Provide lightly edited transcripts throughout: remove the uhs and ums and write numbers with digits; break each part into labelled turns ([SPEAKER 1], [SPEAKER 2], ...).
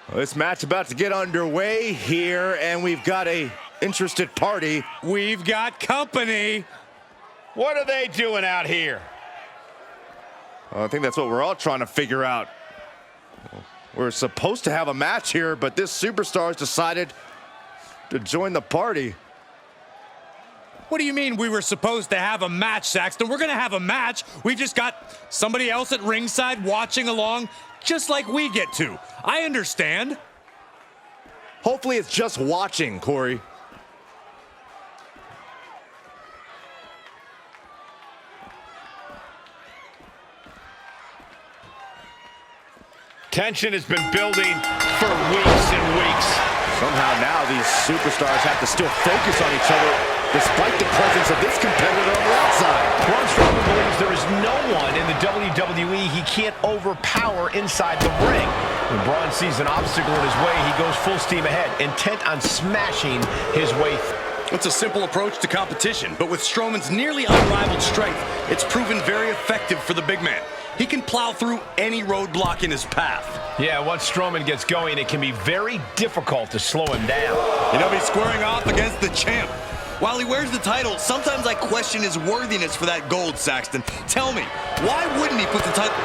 [SPEAKER 1] Well, this match about to get underway here, and we've got a interested party.
[SPEAKER 2] We've got company.
[SPEAKER 3] What are they doing out here?
[SPEAKER 1] Well, I think that's what we're all trying to figure out. We're supposed to have a match here, but this superstar has decided to join the party.
[SPEAKER 2] What do you mean we were supposed to have a match, Saxton? We're going to have a match. We just got somebody else at ringside watching along, just like we get to. I understand.
[SPEAKER 1] Hopefully it's just watching, Corey.
[SPEAKER 3] Tension has been building for weeks and weeks.
[SPEAKER 1] Somehow now these superstars have to still focus on each other despite the presence of this competitor on the outside.
[SPEAKER 3] Braun Strowman believes there is no one in the WWE he can't overpower inside the ring. When Braun sees an obstacle in his way, he goes full steam ahead, intent on smashing his way through.
[SPEAKER 4] It's a simple approach to competition, but with Strowman's nearly unrivaled strength, it's proven very effective for the big man. He can plow through any roadblock in his path.
[SPEAKER 3] Yeah, once Strowman gets going, it can be very difficult to slow him down.
[SPEAKER 4] And he'll be squaring off against the champ. While he wears the title, sometimes I question his worthiness for that gold, Saxton. Tell me, why wouldn't he put the title...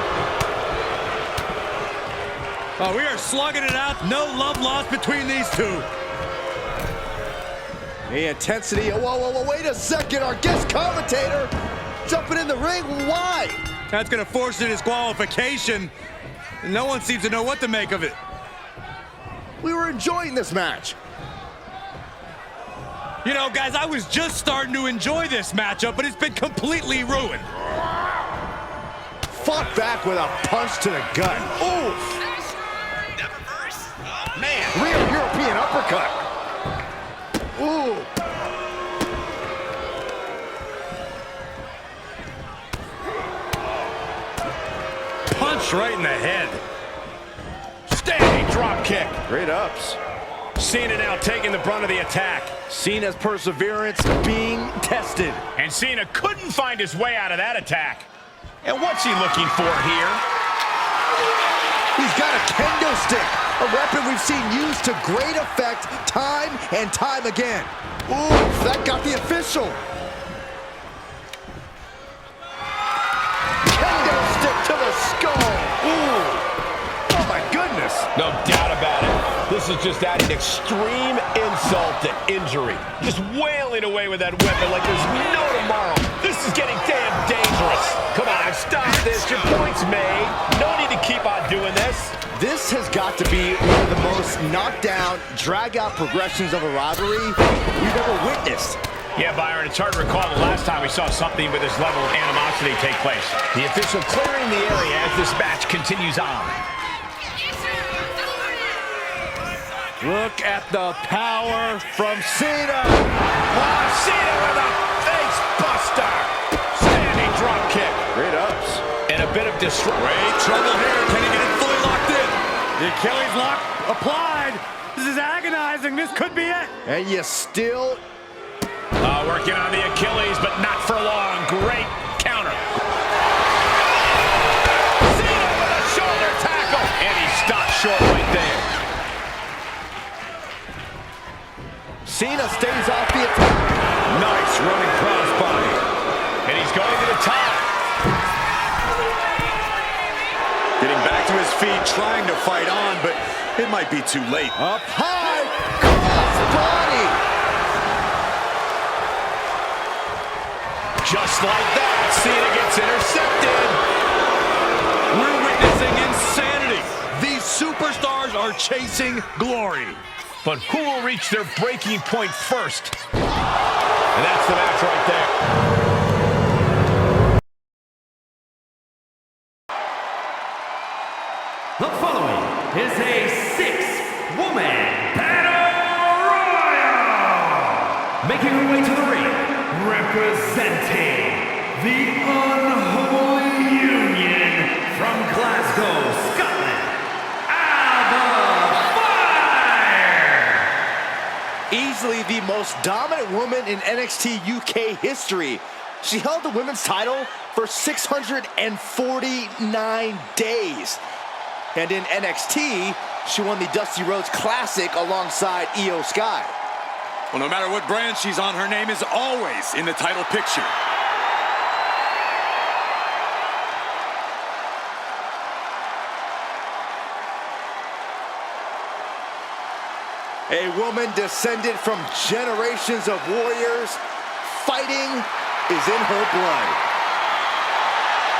[SPEAKER 2] Oh, we are slugging it out. No love lost between these two.
[SPEAKER 1] The intensity. Whoa, wait a second. Our guest commentator jumping in the ring. Why?
[SPEAKER 2] That's going to force a disqualification. No one seems to know what to make of it.
[SPEAKER 1] We were enjoying this match.
[SPEAKER 2] You know, guys, I was just starting to enjoy this matchup, but it's been completely ruined.
[SPEAKER 1] Fought back with a punch to the gut. Oof.
[SPEAKER 3] Man,
[SPEAKER 1] Real European uppercut. Ooh.
[SPEAKER 2] Punch right in the head.
[SPEAKER 3] standing drop kick.
[SPEAKER 1] Great ups.
[SPEAKER 3] Cena now taking the brunt of the attack.
[SPEAKER 1] Cena's perseverance being tested.
[SPEAKER 3] And Cena couldn't find his way out of that attack. And what's he looking for here?
[SPEAKER 1] He's got a kendo stick, a weapon we've seen used to great effect time and time again. Ooh, that got the official. Kendo stick to the skull. Ooh, oh my goodness.
[SPEAKER 3] No doubt about it. This is just adding extreme insult to injury. Just wailing away with that weapon like there's no tomorrow. This is getting damn dangerous. Come on, stop this. Your point's made. No need to keep on doing this.
[SPEAKER 1] This has got to be one of the most knockdown, drag-out progressions of a rivalry we've ever witnessed.
[SPEAKER 3] Yeah, Byron, it's hard to recall the last time we saw something with this level of animosity take place. The official clearing the area as this match continues on.
[SPEAKER 1] Look at the power from Cena.
[SPEAKER 3] Oh, Cena with a face buster. Standing drop kick.
[SPEAKER 1] Great ups.
[SPEAKER 3] And a bit of distress.
[SPEAKER 4] Great trouble here. Can he get it fully locked in?
[SPEAKER 2] The Achilles lock applied. This is agonizing. This could be it.
[SPEAKER 1] And you still...
[SPEAKER 3] Working on the Achilles, but not for long. Great counter. Cena with a shoulder tackle. And he stopped short right there.
[SPEAKER 1] Cena stays off the attack.
[SPEAKER 3] Nice running crossbody. And he's going to the top.
[SPEAKER 4] Getting back to his feet, trying to fight on, but it might be too late.
[SPEAKER 1] Up high, crossbody.
[SPEAKER 3] Just like that, Cena gets intercepted.
[SPEAKER 4] We're witnessing insanity. These superstars are chasing glory.
[SPEAKER 3] But who will reach their breaking point first? And that's the match right there.
[SPEAKER 5] The following is a six-woman battle royal. Making her way to the ring, representing the unholy union from Glasgow, Scotland,
[SPEAKER 1] Easily the most dominant woman in NXT UK history. She held the women's title for 649 days. And in NXT, She won the Dusty Rhodes Classic alongside Io Sky.
[SPEAKER 4] Well, no matter what brand she's on, her name is always in the title picture.
[SPEAKER 1] A woman descended from generations of warriors. Fighting is in her blood.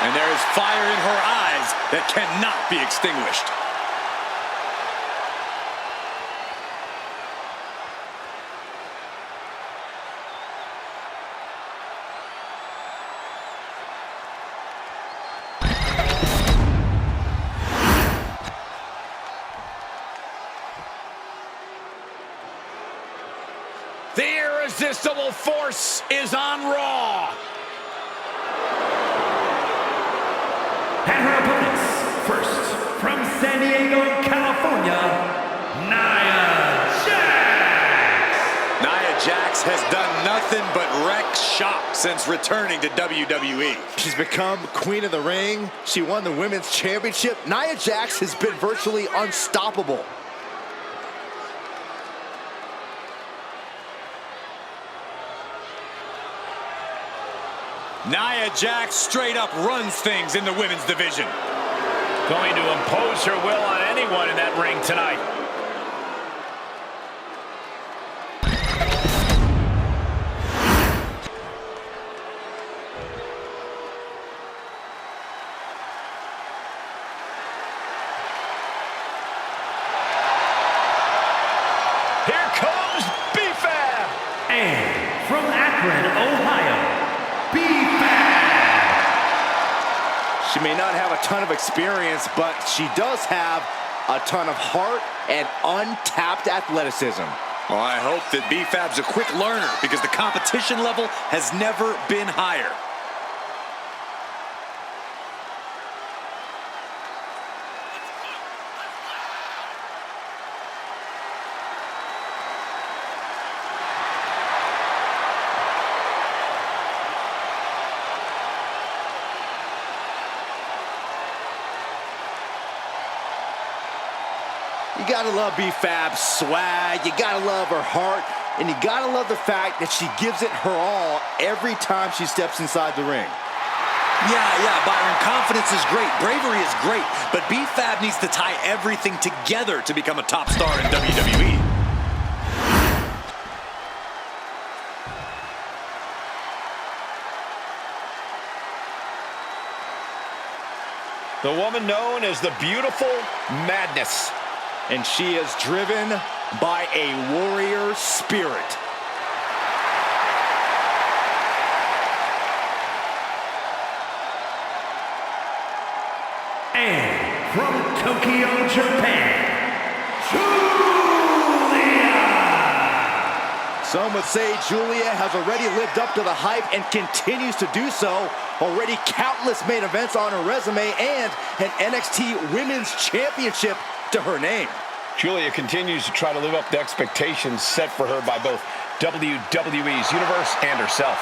[SPEAKER 4] And there is fire in her eyes that cannot be extinguished.
[SPEAKER 3] The irresistible force is on Raw.
[SPEAKER 5] And her opponents, first, from San Diego, California, Nia Jax.
[SPEAKER 4] Nia Jax has done nothing but wreck shop since returning to WWE.
[SPEAKER 1] She's become queen of the ring. She won the women's championship. Nia Jax has been virtually unstoppable.
[SPEAKER 4] Nia Jax straight up runs things in the women's division.
[SPEAKER 3] Going to impose her will on anyone in that ring tonight. Here comes B-Fab.
[SPEAKER 5] And from Akron, Ohio,
[SPEAKER 1] She may not have a ton of experience, but she does have a ton of heart and untapped athleticism.
[SPEAKER 4] Well, I hope that B-Fab's a quick learner because the competition level has never been higher.
[SPEAKER 1] You gotta love B-Fab's swag, you gotta love her heart, and you gotta love the fact that she gives it her all every time she steps inside the ring.
[SPEAKER 4] Yeah, Byron, confidence is great, bravery is great, but B-Fab needs to tie everything together to become a top star in WWE.
[SPEAKER 3] The woman known as the Beautiful Madness.
[SPEAKER 1] And she is driven by a warrior spirit.
[SPEAKER 5] and from Tokyo, Japan, Julia.
[SPEAKER 1] Some would say Julia has already lived up to the hype and continues to do so. Already countless main events on her resume and an NXT Women's Championship to her name.
[SPEAKER 3] Julia continues to try to live up to expectations set for her by both WWE's Universe and herself.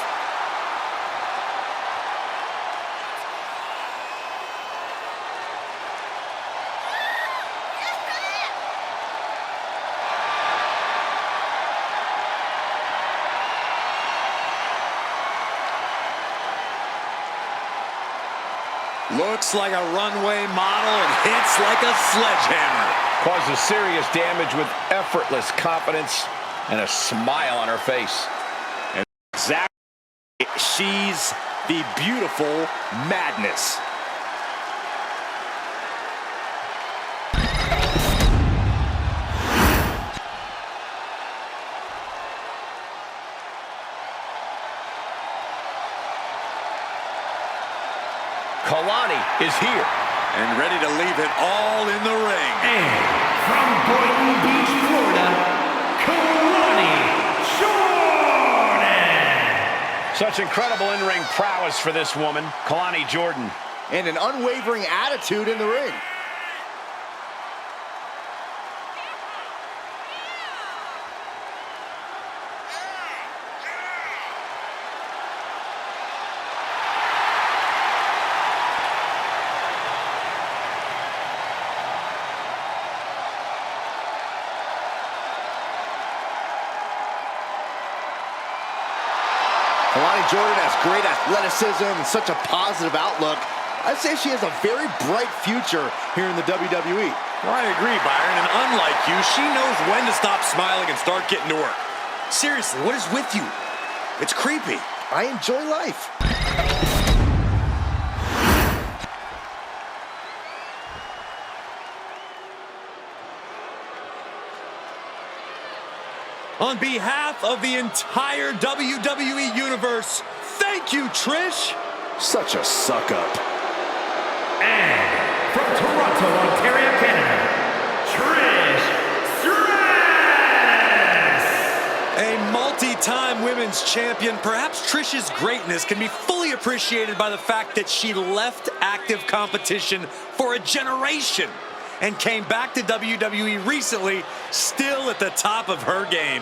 [SPEAKER 4] Looks like a runway model and hits like a sledgehammer.
[SPEAKER 3] Causes serious damage with effortless confidence and a smile on her face.
[SPEAKER 1] And exactly, she's the beautiful madness.
[SPEAKER 3] Kalani is here.
[SPEAKER 4] And ready to leave it all in the ring.
[SPEAKER 5] And from Boynton Beach, Florida, Kalani Jordan.
[SPEAKER 3] Such incredible in-ring prowess for this woman, Kalani Jordan.
[SPEAKER 1] And an unwavering attitude in the ring. Jordan has great athleticism and such a positive outlook. I'd say she has a very bright future here in the WWE.
[SPEAKER 4] Well, I agree, Byron, and unlike you, she knows when to stop smiling and start getting to work. Seriously, what is with you? It's creepy.
[SPEAKER 1] I enjoy life.
[SPEAKER 2] On behalf of the entire WWE Universe, thank you, Trish.
[SPEAKER 1] Such a suck-up.
[SPEAKER 5] And from Toronto, Ontario, Canada, Trish Stratus!
[SPEAKER 2] A multi-time women's champion, perhaps Trish's greatness can be fully appreciated by the fact that she left active competition for a generation and came back to WWE recently, still at the top of her game.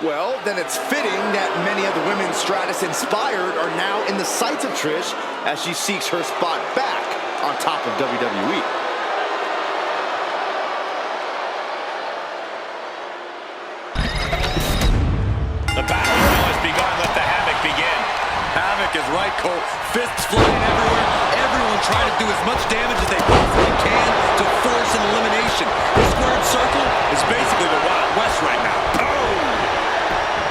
[SPEAKER 1] Well, then it's fitting that many of the women Stratus inspired are now in the sights of Trish as she seeks her spot back on top of WWE.
[SPEAKER 3] The battle royal has begun. Let the havoc begin.
[SPEAKER 2] Havoc is right, Cole. Fists flying everywhere. Everyone trying to do as much damage as they possibly can to force an elimination. The squared circle is basically the Wild West right now.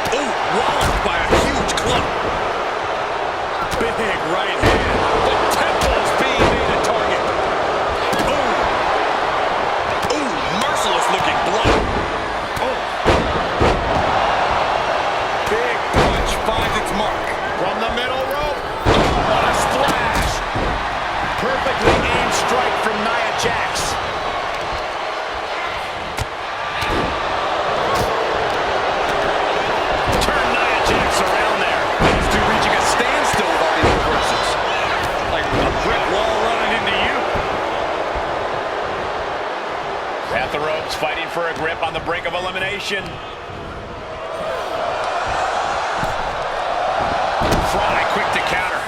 [SPEAKER 2] Oh, walloped by a huge club. Big right hand.
[SPEAKER 3] The temple's being made a target.
[SPEAKER 2] Ooh, merciless looking blow.
[SPEAKER 3] Big punch finds its mark. From the middle rope. What a splash. Perfectly aimed strike from Nia Jax. Turn Nia Jax around there.
[SPEAKER 2] These two reaching a standstill with all these reversals.
[SPEAKER 3] Like a brick wall running into you. At the ropes, fighting for a grip on the brink of elimination. Fry quick to counter.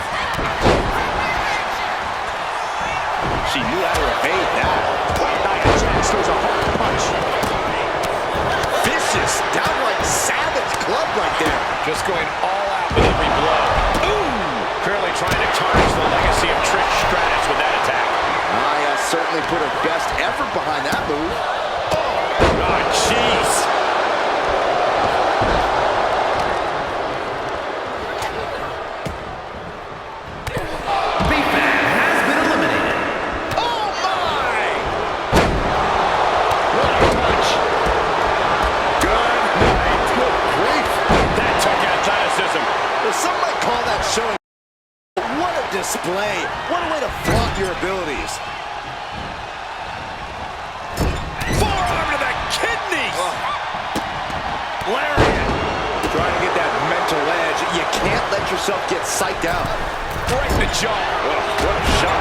[SPEAKER 1] She knew how to evade that.
[SPEAKER 3] Nia Jax throws a hard punch.
[SPEAKER 1] Vicious, downright savage club right there.
[SPEAKER 3] Just going all out with every blow. Ooh! Clearly trying to tarnish the legacy of Trish Stratus with that attack.
[SPEAKER 1] Nia certainly put her best effort behind that move.
[SPEAKER 3] Oh, jeez.
[SPEAKER 5] B-Fan has been eliminated.
[SPEAKER 3] Oh, my! What a punch. Good night.
[SPEAKER 1] Good grief.
[SPEAKER 3] That took athleticism.
[SPEAKER 1] Well, some might call that showing. What a display. What a way to flaunt your abilities.
[SPEAKER 3] Forearm to the kidneys.
[SPEAKER 1] Lariat. Trying to get that mental edge. You can't let yourself get psyched out.
[SPEAKER 3] Right in the jaw.
[SPEAKER 1] What a shot.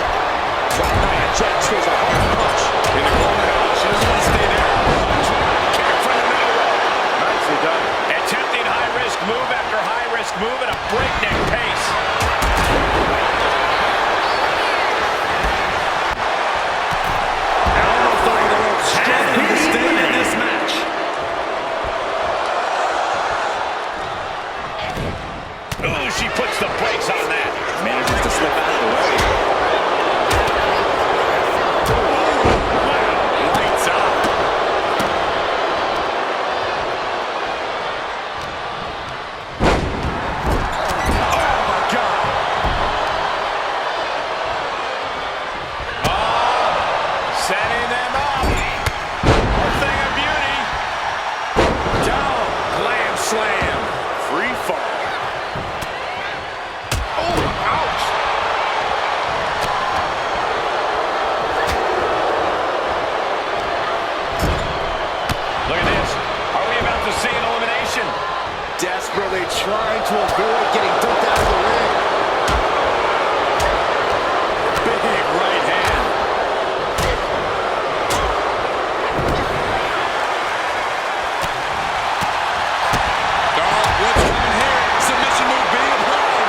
[SPEAKER 3] Nia Jax throws a hard punch. In the corner. She doesn't want to stay there. Kick her from the middle rope.
[SPEAKER 1] Nicely done.
[SPEAKER 3] Attempting high-risk move after high-risk move at a breakneck pace.
[SPEAKER 2] Almost over the rope, struggling to stay in this match.
[SPEAKER 3] Ooh, she puts the brakes on that.
[SPEAKER 1] Manages to slip out of the way.
[SPEAKER 3] Wow, lights up. Oh, my God. Oh, setting them up. A thing of beauty. Down, glam slam. Free fall. Oh, ouch. Look at this. Are we about to see an elimination?
[SPEAKER 1] Desperately trying to avoid getting dumped out of the ring.
[SPEAKER 3] Big right hand.
[SPEAKER 2] What's coming here? Submission move being applied.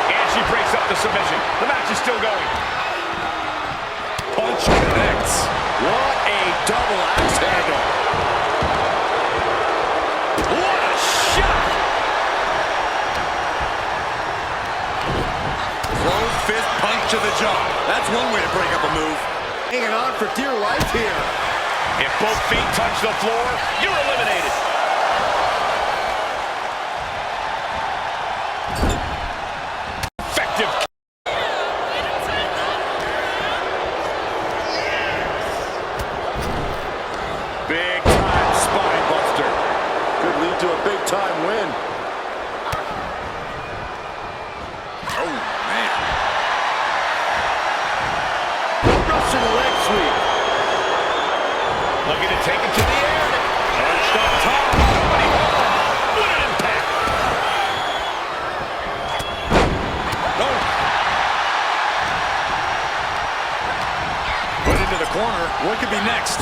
[SPEAKER 3] And she breaks up the submission. The match is still going.
[SPEAKER 2] Punch connects.
[SPEAKER 1] What a double axe handle.
[SPEAKER 3] What a shot!
[SPEAKER 4] to the jaw. That's one way to break up a move.
[SPEAKER 1] Hanging on for dear life here.
[SPEAKER 3] If both feet touch the floor, you're eliminated. Effective.
[SPEAKER 1] Big time spine buster. Could lead to a big time win.
[SPEAKER 4] Oh, man.
[SPEAKER 1] Russian leg sweep.
[SPEAKER 3] Looking to take it to the air. Perched on top. What an impact.
[SPEAKER 4] No. Put into the corner. What could be next?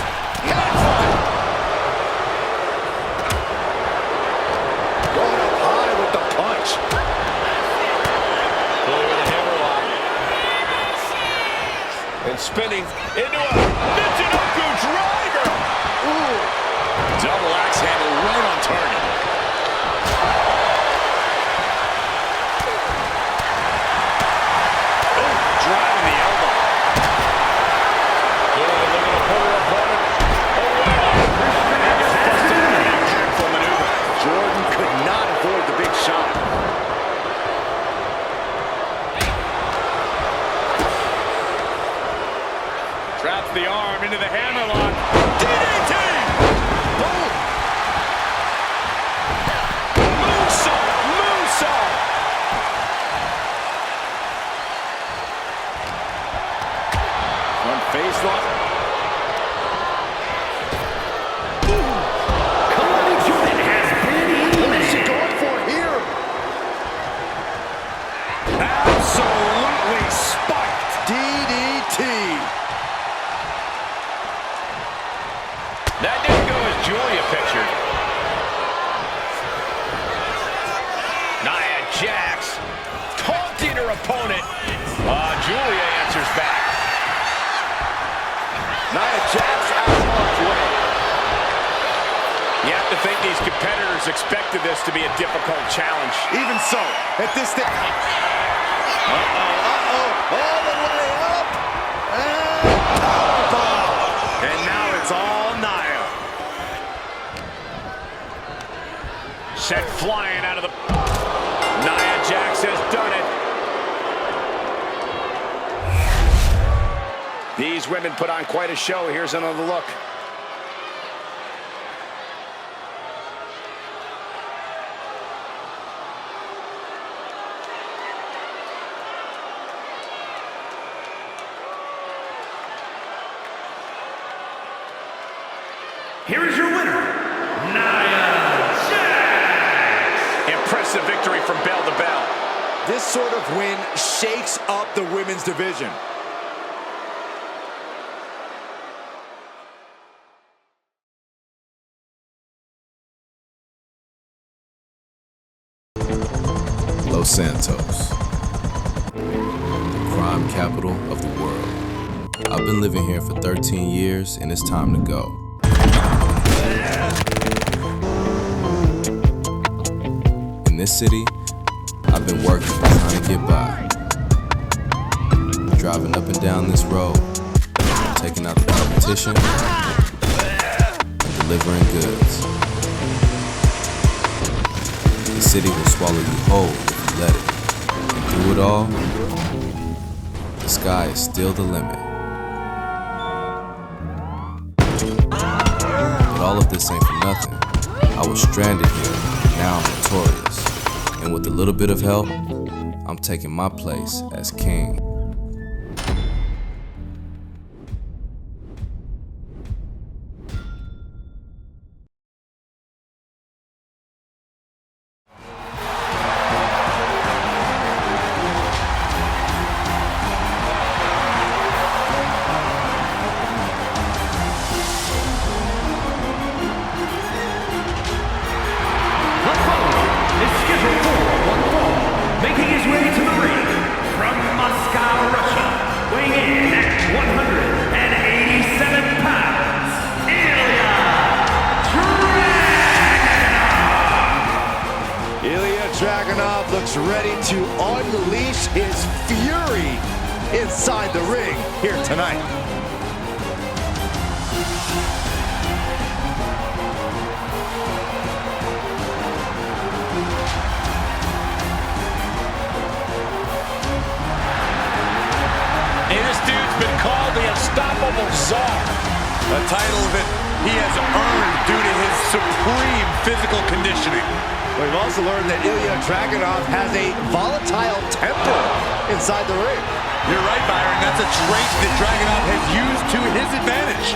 [SPEAKER 1] Going up high with the punch.
[SPEAKER 3] Over the hammerlock. And spinning into a Michinoku driver.
[SPEAKER 4] Ooh. Double axe handle right on target. Oh, driving the elbow.
[SPEAKER 3] Looking to pull her opponent away.
[SPEAKER 4] Impactful maneuver.
[SPEAKER 1] Jordan could not avoid the big shot.
[SPEAKER 3] Traps the arm into the hammerlock.
[SPEAKER 4] DDT! Boom! Moonsault! Moonsault!
[SPEAKER 1] Front face lock. What is she going for here?
[SPEAKER 4] Absolutely spiked!
[SPEAKER 1] DDT.
[SPEAKER 3] That didn't go as Julia pictured. Nia Jax taunting her opponent. Julia answers back.
[SPEAKER 1] Nia Jax out of harm's way.
[SPEAKER 3] You have to think these competitors expected this to be a difficult challenge.
[SPEAKER 1] Even so, at this stage. All the way up. And powerbomb. And now it's all Nia.
[SPEAKER 3] Sent flying out of the... Nia Jax has done it. These women put on quite a show. Here's another look.
[SPEAKER 5] Here is your winner, Nia Jax.
[SPEAKER 3] Impressive victory from bell to bell.
[SPEAKER 1] This sort of win shakes up the women's division.
[SPEAKER 6] Los Santos, the crime capital of the world. I've been living here for 13 years and it's time to go. In this city, I've been working, trying to get by. Driving up and down this road, taking out the competition, and delivering goods. The city will swallow you whole if you let it. And through it all, the sky is still the limit. But all of this ain't for nothing. I was stranded here, now I'm notorious. And with a little bit of help, I'm taking my place as king.
[SPEAKER 1] Looks ready to unleash his fury in inside the ring here tonight.
[SPEAKER 3] Hey, this dude's been called the Unstoppable Czar.
[SPEAKER 4] A title that he has earned due to his supreme physical conditioning.
[SPEAKER 1] We've also learned that Ilya Dragunov has a volatile temper inside the ring.
[SPEAKER 4] You're right, Byron. That's a trait that Dragunov has used to his advantage.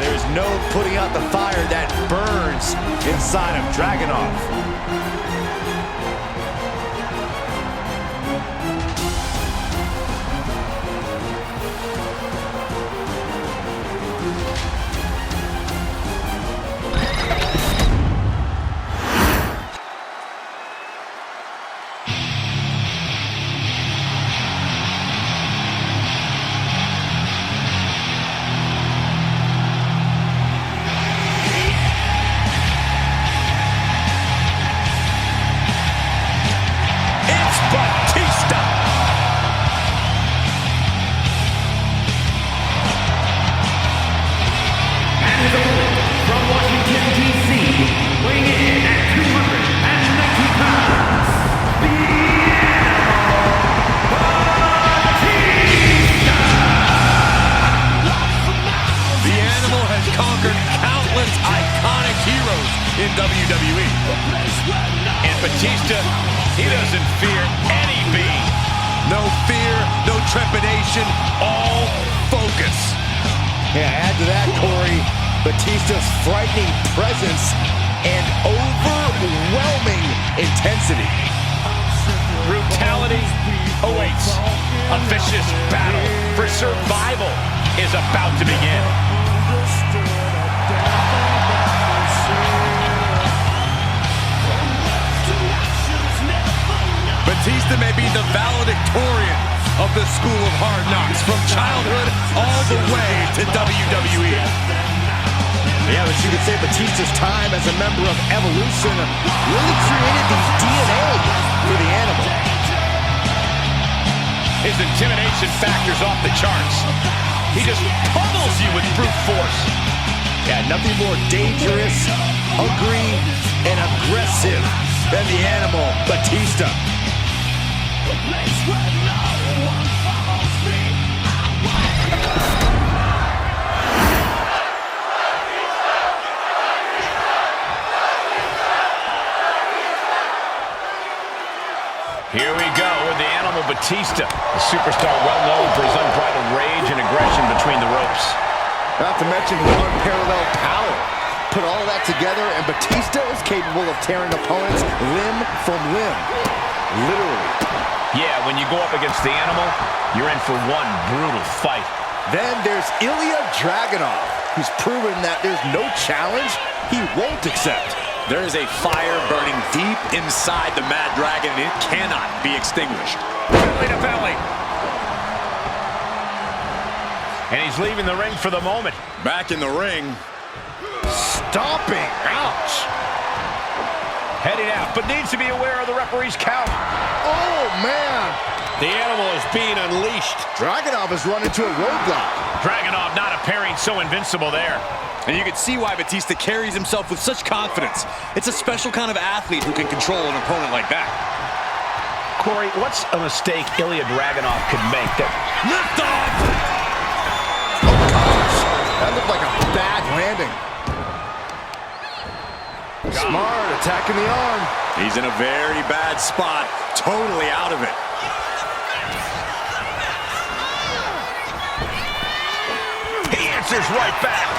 [SPEAKER 1] There's no putting out the fire that burns inside of Dragunov.
[SPEAKER 4] In WWE.
[SPEAKER 3] And Batista, he doesn't fear any being.
[SPEAKER 4] No fear, no trepidation, all focus.
[SPEAKER 1] Yeah, add to that, Corey, Batista's frightening presence and overwhelming intensity.
[SPEAKER 3] Brutality awaits. A vicious battle for survival is about to begin.
[SPEAKER 4] Batista may be the valedictorian of the School of Hard Knocks, from childhood all the way to WWE.
[SPEAKER 1] Yeah, but you could say Batista's time as a member of Evolution really created the DNA for the animal.
[SPEAKER 3] His intimidation factor's off the charts. He just pummels you with brute force.
[SPEAKER 1] Yeah, nothing more dangerous, hungry, and aggressive than the animal, Batista.
[SPEAKER 3] Here we go with the animal Batista, a superstar well known for his unbridled rage and aggression between the ropes.
[SPEAKER 1] Not to mention his unparalleled power. Put all of that together, and Batista is capable of tearing opponents limb from limb. Literally.
[SPEAKER 3] Yeah, when you go up against the animal, you're in for one brutal fight.
[SPEAKER 1] Then there's Ilya Dragunov, who's proven that there's no challenge he won't accept.
[SPEAKER 4] There is a fire burning deep inside the Mad Dragon, and it cannot be extinguished.
[SPEAKER 3] Belly to belly. And he's leaving the ring for the moment.
[SPEAKER 4] Back in the ring.
[SPEAKER 1] Stomping. Ouch.
[SPEAKER 3] Heading out, but needs to be aware of the referee's count.
[SPEAKER 1] Oh, man.
[SPEAKER 3] The animal is being unleashed.
[SPEAKER 1] Dragunov has run into a roadblock.
[SPEAKER 3] Dragunov not appearing so invincible there.
[SPEAKER 4] And you can see why Batista carries himself with such confidence. It's a special kind of athlete who can control an opponent like that.
[SPEAKER 3] Corey, what's a mistake Ilya Dragunov could make that...
[SPEAKER 4] Lift off!
[SPEAKER 1] Oh, gosh. That looked like a bad landing. Smart, attacking the arm.
[SPEAKER 4] He's in a very bad spot, totally out of it.
[SPEAKER 3] He answers right back.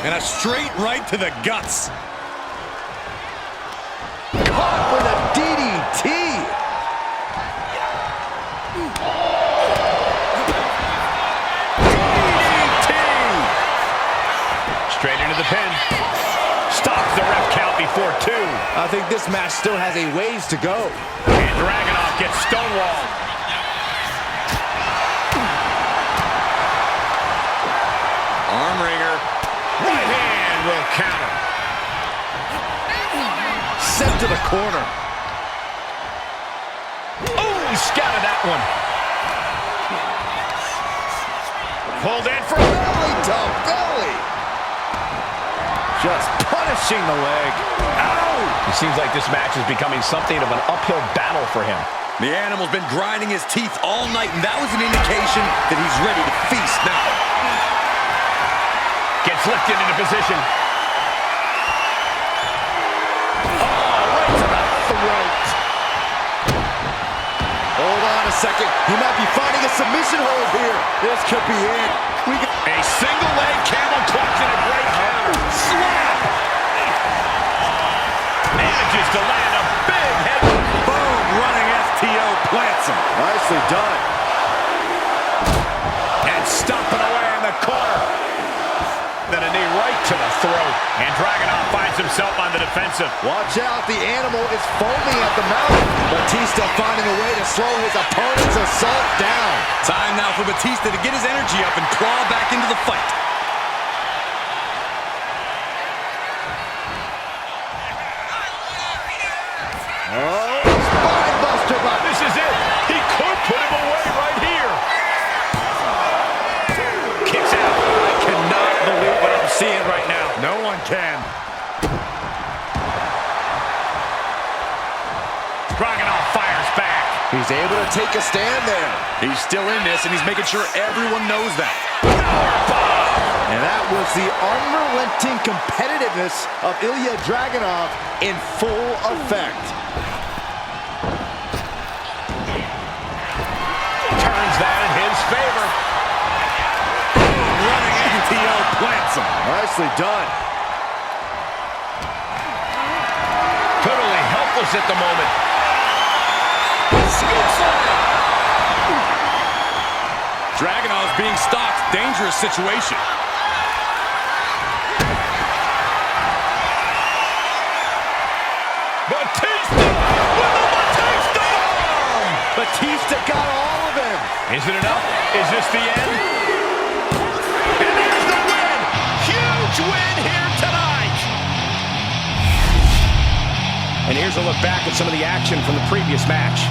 [SPEAKER 4] And a straight right to the guts.
[SPEAKER 1] Caught with a DDT.
[SPEAKER 3] Straight into the pin. Stops the ref count before two.
[SPEAKER 1] I think this match still has a ways to go.
[SPEAKER 3] And Dragunov gets stonewalled.
[SPEAKER 4] Arm wringer.
[SPEAKER 3] Right hand will counter.
[SPEAKER 1] Sent to the corner.
[SPEAKER 3] Oh, he scouted that one. Pulled in for
[SPEAKER 1] belly to belly. Just punishing the leg. Ow!
[SPEAKER 3] It seems like this match is becoming something of an uphill battle for him.
[SPEAKER 4] The animal's been grinding his teeth all night, and that was an indication that he's ready to feast now.
[SPEAKER 3] Gets lifted into position. Oh, right to the throat.
[SPEAKER 1] Hold on a second. He might be finding a submission hold here. This could be it.
[SPEAKER 3] A single leg camel clutch and a great counter. Slap! Manages to land a big head.
[SPEAKER 4] Boom! Running STO plants him.
[SPEAKER 1] Nicely done.
[SPEAKER 3] And stomping away in the corner. Then a knee right to the throat. And Dragunov finds himself on the defensive.
[SPEAKER 1] Watch out, the animal is foaming at the mouth. Batista finding a way to slow his opponent's assault down.
[SPEAKER 4] Time now for Batista to get his energy up and claw back into the fight.
[SPEAKER 1] Oh, spine buster, but
[SPEAKER 3] This is it. He could put him away right here. Kicks out.
[SPEAKER 1] I cannot believe what I'm seeing right now. No one can.
[SPEAKER 3] Dragunov fires back.
[SPEAKER 1] He's able to take a stand there.
[SPEAKER 4] He's still in this, and he's making sure everyone knows that.
[SPEAKER 1] And that was the unrelenting competitiveness of Ilya Dragunov in full effect.
[SPEAKER 3] Turns that in his favor.
[SPEAKER 4] Running NTO plants him.
[SPEAKER 1] Nicely done.
[SPEAKER 3] Totally helpless at the moment.
[SPEAKER 4] Dragunov's being stalked. Dangerous situation.
[SPEAKER 3] Batista with the Batista bomb!
[SPEAKER 1] Batista got all of him.
[SPEAKER 3] Is it enough? Is this the end? And there's the win! Huge win here tonight! And here's a look back at some of the action from the previous match.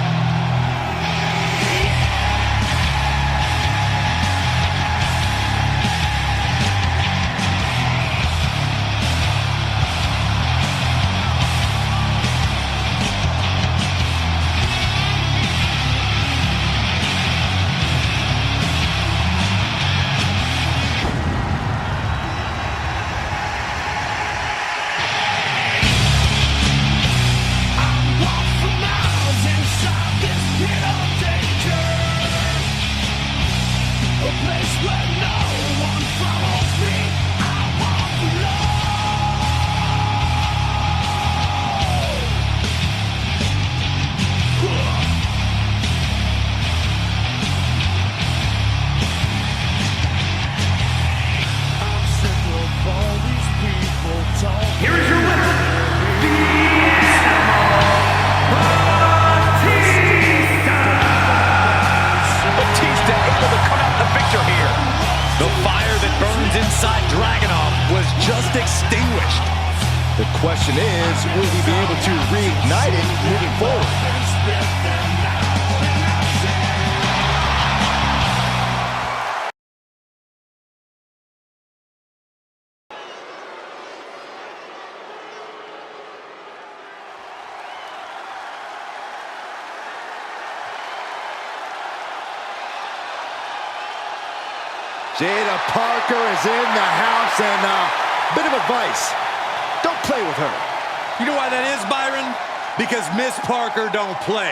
[SPEAKER 5] Here is your winner, the
[SPEAKER 3] Batista able to come out the victor here.
[SPEAKER 4] The fire that burns inside Dragunov was just extinguished.
[SPEAKER 1] The question is, will he be able to reignite it moving forward? Jada Parker is in the house, and a bit of advice. Don't play with her.
[SPEAKER 4] You know why that is, Byron? Because Miss Parker don't play.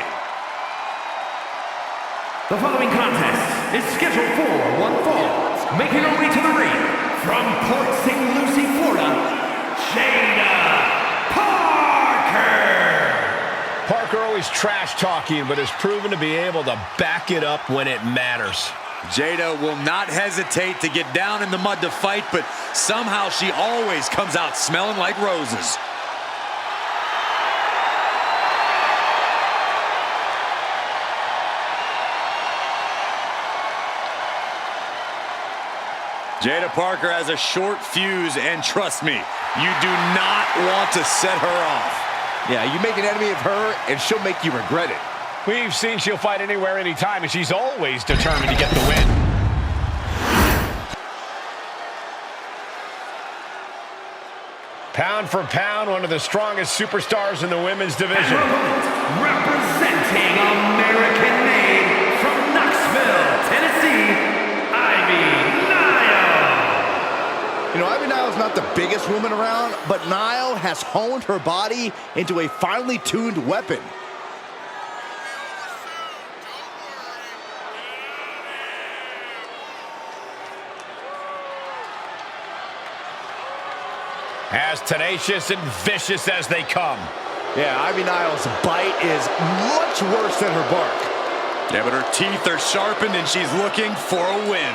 [SPEAKER 5] The following contest is scheduled for one fall. Making her way to the ring from Port St. Lucie, Florida, Jada Parker.
[SPEAKER 3] Parker always trash talking, but has proven to be able to back it up when it matters.
[SPEAKER 4] Jada will not hesitate to get down in the mud to fight, but somehow she always comes out smelling like roses. Jada Parker has a short fuse, and trust me, you do not want to set her off.
[SPEAKER 1] Yeah, you make an enemy of her, and she'll make you regret it.
[SPEAKER 3] We've seen she'll fight anywhere, anytime, and she's always determined to get the win. Pound for pound, one of the strongest superstars in the women's division.
[SPEAKER 5] Representing American-made from Knoxville, Tennessee, Ivy Nile.
[SPEAKER 1] You know, Ivy Nile's not the biggest woman around, but Nile has honed her body into a finely tuned weapon.
[SPEAKER 3] As tenacious and vicious as they come.
[SPEAKER 1] Yeah, Ivy Nile's bite is much worse than her bark.
[SPEAKER 4] Yeah, but her teeth are sharpened and she's looking for a win.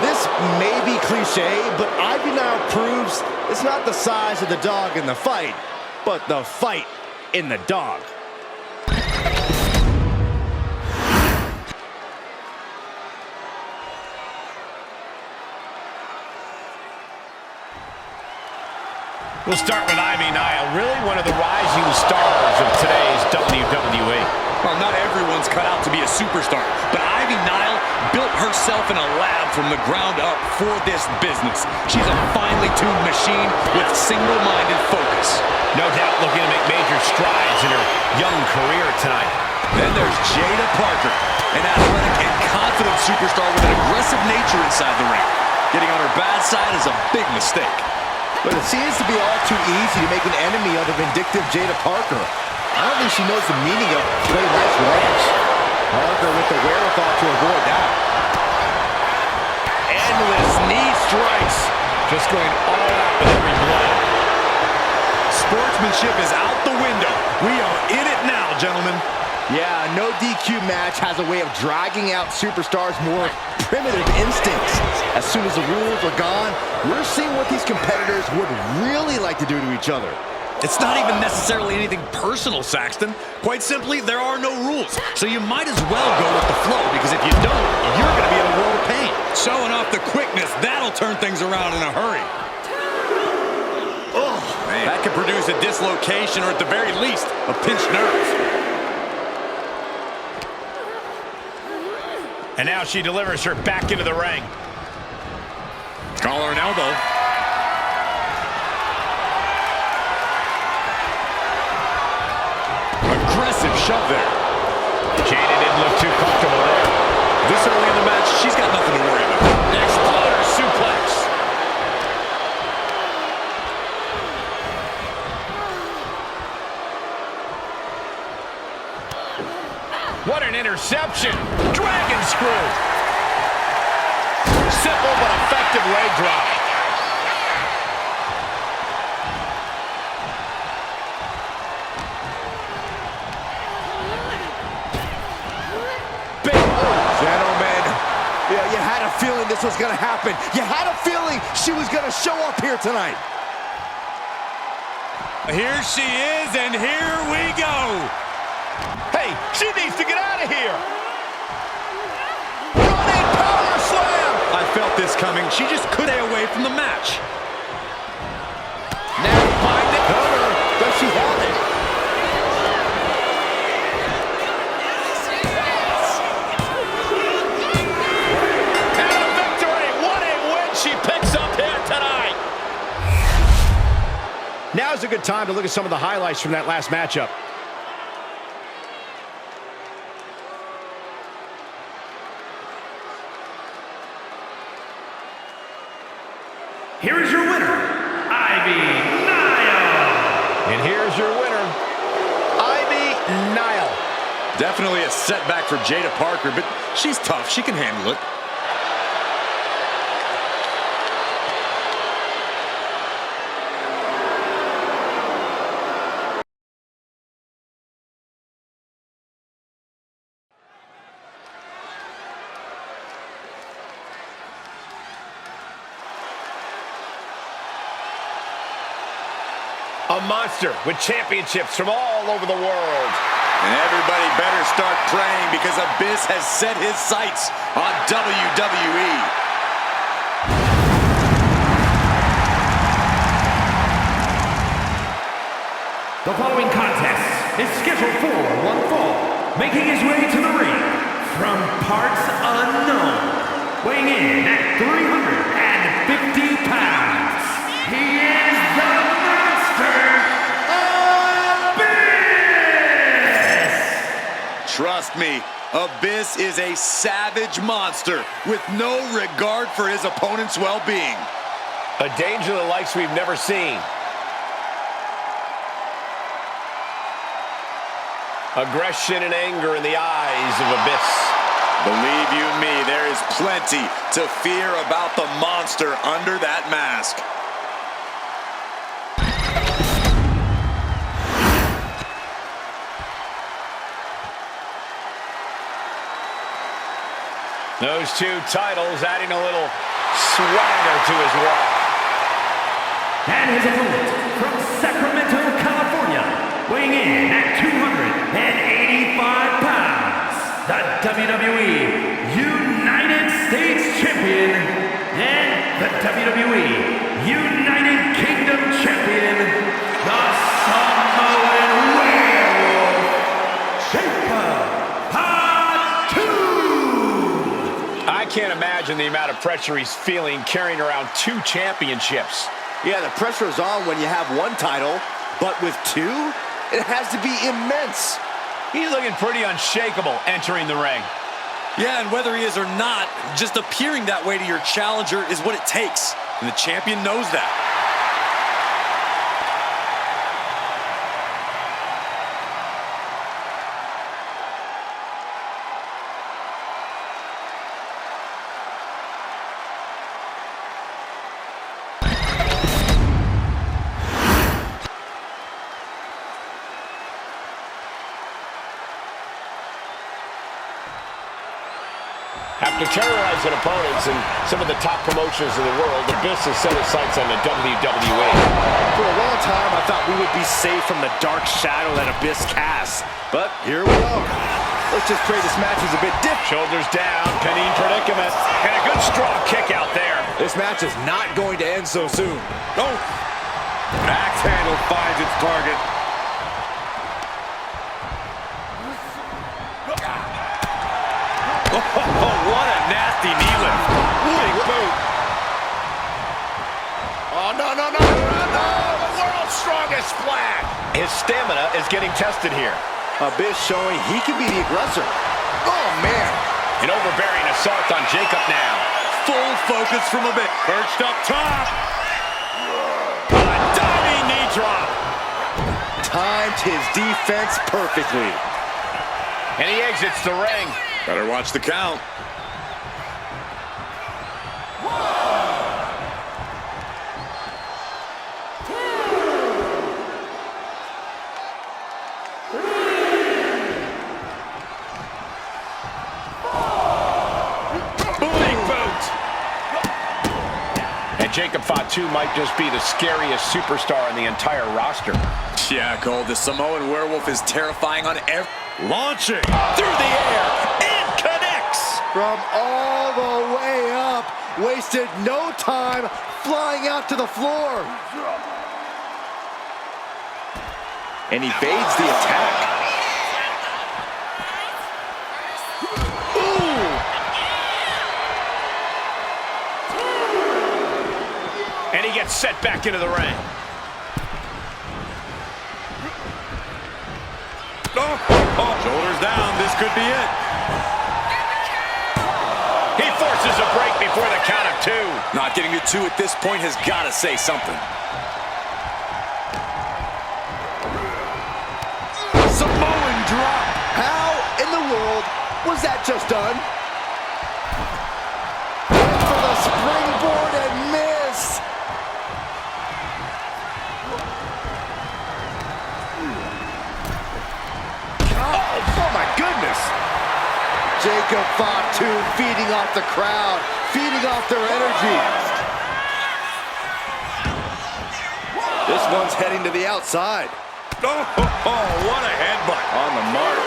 [SPEAKER 1] This may be cliche, but Ivy Nile proves it's not the size of the dog in the fight, but the fight in the dog.
[SPEAKER 3] We'll start with Ivy Nile, really one of the rising stars of today's WWE.
[SPEAKER 4] Well, not everyone's cut out to be a superstar, but Ivy Nile built herself in a lab from the ground up for this business. She's a finely tuned machine with single-minded focus.
[SPEAKER 3] No doubt looking to make major strides in her young career tonight.
[SPEAKER 4] Then there's Jada Parker, an athletic and confident superstar with an aggressive nature inside the ring. Getting on her bad side is a big mistake.
[SPEAKER 1] But it seems to be all too easy to make an enemy of the vindictive Jada Parker. I don't think she knows the meaning of play nice range. Parker with the wherewithal to avoid that.
[SPEAKER 3] Endless knee strikes. Just going all out with every blow.
[SPEAKER 4] Sportsmanship is out the window. We are in it now, gentlemen.
[SPEAKER 1] Yeah, no DQ match has a way of dragging out superstars' more primitive instincts. As soon as the rules are gone, we're seeing what these competitors would really like to do to each other.
[SPEAKER 4] It's not even necessarily anything personal, Saxton. Quite simply, there are no rules. So you might as well go with the flow, because if you don't, you're going to be in a world of pain. Showing off the quickness, that'll turn things around in a hurry. Oh, man. That could produce a dislocation, or at the very least, a pinched nerve.
[SPEAKER 3] And now she delivers her back into the ring.
[SPEAKER 4] Collar and elbow. Aggressive shove there.
[SPEAKER 3] Jada didn't look too comfortable there.
[SPEAKER 4] This early in the match, she's got nothing to worry about.
[SPEAKER 3] Exploder suplex. What an interception. Dragon screw. Simple but effective leg drop.
[SPEAKER 1] Gentlemen, yeah, you had a feeling this was going to happen. You had a feeling she was going to show up here tonight.
[SPEAKER 2] Here she is, and here we go.
[SPEAKER 3] Hey, she needs to get out of here.
[SPEAKER 1] Running power slam.
[SPEAKER 4] I felt this coming. She just couldn't stay away from the match.
[SPEAKER 1] Now find the cover. Does she have it?
[SPEAKER 3] And a victory. What a win she picks up here tonight. Now's a good time to look at some of the highlights from that last matchup.
[SPEAKER 5] Here is your winner, Ivy Nile.
[SPEAKER 3] And here's your winner, Ivy Nile.
[SPEAKER 4] Definitely a setback for Jada Parker, but she's tough. She can handle it.
[SPEAKER 3] A monster with championships from all over the world.
[SPEAKER 4] And everybody better start praying, because Abyss has set his sights on WWE.
[SPEAKER 5] The following contest is scheduled for one fall, making his way to the ring from parts unknown, weighing in at 350 pounds, he is the Monster Abyss!
[SPEAKER 4] Trust me, Abyss is a savage monster with no regard for his opponent's well-being.
[SPEAKER 3] A danger the likes we've never seen. Aggression and anger in the eyes of Abyss.
[SPEAKER 4] Believe you me, there is plenty to fear about the monster under that mask.
[SPEAKER 3] Those two titles adding a little swagger to his walk.
[SPEAKER 5] And his opponent from Sacramento, California, weighing in at 285 pounds, the WWE United States Champion and the WWE United Kingdom Champion, the Samoan Werewolf, TKO.
[SPEAKER 3] I can't imagine the amount of pressure he's feeling carrying around 2 championships.
[SPEAKER 1] Yeah, the pressure is on when you have one title, but with 2, it has to be immense.
[SPEAKER 3] He's looking pretty unshakable entering the ring.
[SPEAKER 4] Yeah, and whether he is or not, just appearing that way to your challenger is what it takes. And the champion knows that.
[SPEAKER 3] After terrorizing opponents in some of the top promotions in the world, Abyss has set his sights on the WWE.
[SPEAKER 1] For a long time, I thought we would be safe from the dark shadow that Abyss casts. But here we are. Let's just pray this match is a bit different.
[SPEAKER 3] Shoulders down, pinning predicament, and a good strong kick out there.
[SPEAKER 1] This match is not going to end so soon.
[SPEAKER 4] Oh! Axe handle finds its target.
[SPEAKER 3] Oh, what a nasty knee lift. Big boot.
[SPEAKER 1] Oh, no.
[SPEAKER 3] The world's strongest flag. His stamina is getting tested here.
[SPEAKER 1] Abyss showing he can be the aggressor. Oh, man.
[SPEAKER 3] An overbearing assault on Jacob now.
[SPEAKER 4] Full focus from Abyss.
[SPEAKER 3] Perched up top. A diving knee drop.
[SPEAKER 1] Timed his defense perfectly.
[SPEAKER 3] And he exits the ring.
[SPEAKER 4] Better watch the count.
[SPEAKER 3] Jacob Fatu might just be the scariest superstar in the entire roster.
[SPEAKER 4] Yeah, Cole, the Samoan Werewolf is terrifying on every...
[SPEAKER 3] Launching through the air and connects.
[SPEAKER 1] From all the way up, wasted no time flying out to the floor. And evades the attack.
[SPEAKER 3] And he gets set back into the ring.
[SPEAKER 4] Shoulders down, this could be it.
[SPEAKER 3] He forces a break before the count of 2.
[SPEAKER 4] Not getting to 2 at this point has got to say something.
[SPEAKER 1] Samoan drop. How in the world was that just done? Went for the springboard and miss. Oh my goodness. Jacob Fatu feeding off the crowd, feeding off their energy. This one's heading to the outside.
[SPEAKER 4] Oh, what a headbutt.
[SPEAKER 1] On the mark.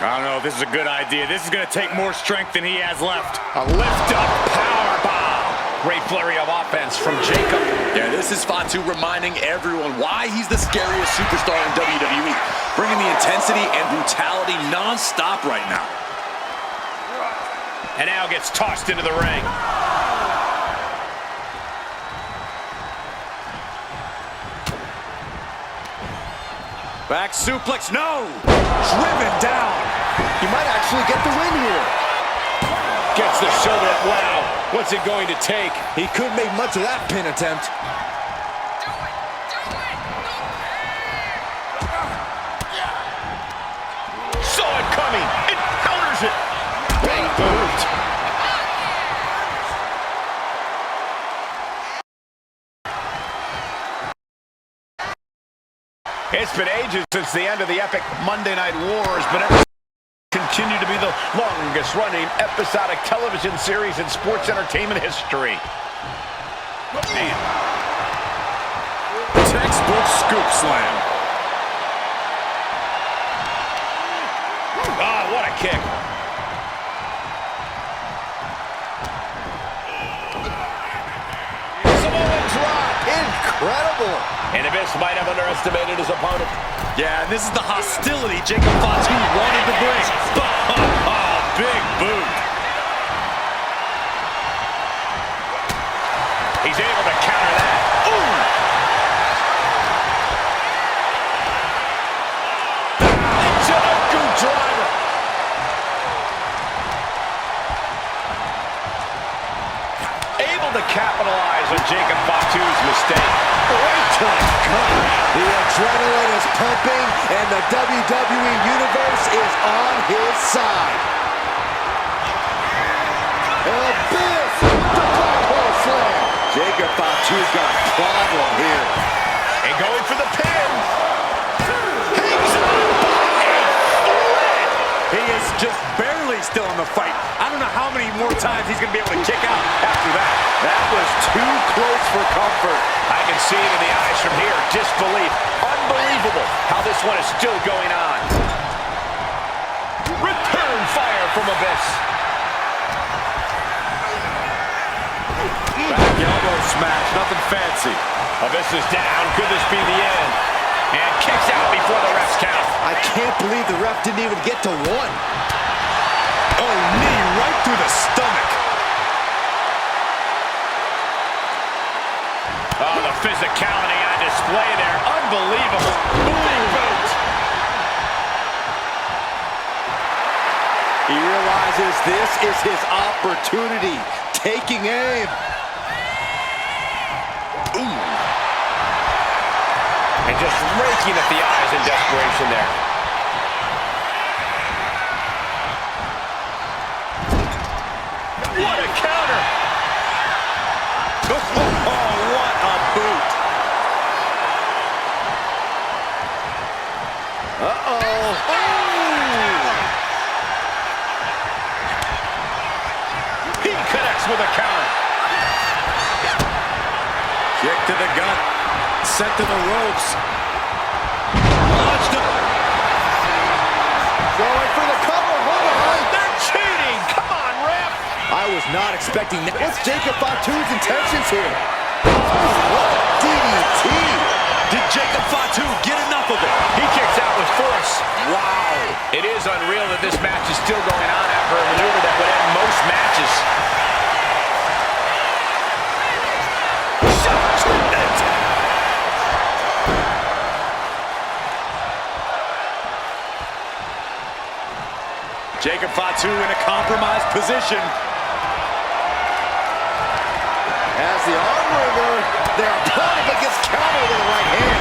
[SPEAKER 2] I don't know if this is a good idea. This is going to take more strength than he has left.
[SPEAKER 3] A lift up power bomb. Great flurry of offense from Jacob.
[SPEAKER 4] Yeah, this is Fatu reminding everyone why he's the scariest superstar in WWE. Bringing the intensity and brutality non-stop right now.
[SPEAKER 3] And now gets tossed into the ring.
[SPEAKER 4] Back suplex, no! Driven down.
[SPEAKER 1] He might actually get the win here.
[SPEAKER 3] Gets the shoulder up. Wow, what's it going to take?
[SPEAKER 1] He couldn't make much of that pin attempt.
[SPEAKER 3] Saw it coming. It counters it. Big boot. It's been ages since the end of the epic Monday Night Wars, but it continue to be the longest-running episodic television series in sports entertainment history.
[SPEAKER 4] Man. Textbook scoop slam.
[SPEAKER 3] Ah, what a kick. Samoan drop.
[SPEAKER 1] Incredible.
[SPEAKER 3] And Abyss might have underestimated his opponent.
[SPEAKER 4] Yeah, and this is the hostility Jacob Fatu wanted to bring. Big boot.
[SPEAKER 3] He's able to counter that. Ooh! Jumbo driver. Able to capitalize on Jacob Fatu's mistake.
[SPEAKER 1] Right to the gut. The adrenaline is pumping, and the WWE Universe is on his side. Abyss with the backhand slam. Jacob Fatu's got a problem here.
[SPEAKER 3] And going for the pin. Hangs on by a thread.
[SPEAKER 4] He is just barely still in the fight. I don't know how many more times he's going to be able to kick out after that.
[SPEAKER 1] That was too close for comfort.
[SPEAKER 3] I can see it in the eyes from here. Disbelief. Unbelievable how this one is still going on. Return fire from Abyss.
[SPEAKER 4] Back elbow smash, nothing fancy.
[SPEAKER 3] Abyss is down. Could this be the end? And kicks out before the ref's count.
[SPEAKER 1] I can't believe the ref didn't even get to one.
[SPEAKER 4] Oh, knee right through the stomach.
[SPEAKER 3] Oh, the physicality on display there. Unbelievable. Big boot.
[SPEAKER 1] He realizes this is his opportunity. Taking aim.
[SPEAKER 3] Ooh. And just raking at the eyes in desperation there. What a counter.
[SPEAKER 4] Oh, what a boot.
[SPEAKER 1] Uh-oh.
[SPEAKER 3] He connects with a counter.
[SPEAKER 4] Kick to the gut. Sent to the ropes. Launched him.
[SPEAKER 1] Going for the cover. Hold on.
[SPEAKER 3] They're cheating. Come on, ref.
[SPEAKER 1] I was not expecting that. What's Jacob Fatu's intentions here? What a DDT.
[SPEAKER 4] Did Jacob Fatu get enough of it?
[SPEAKER 3] He kicks out with force.
[SPEAKER 4] Wow.
[SPEAKER 3] It is unreal that this match is still going on after a maneuver that would end most matches.
[SPEAKER 4] Jacob Fatu in a compromised position.
[SPEAKER 1] As the arm river, their opponent gets countered with the right hand.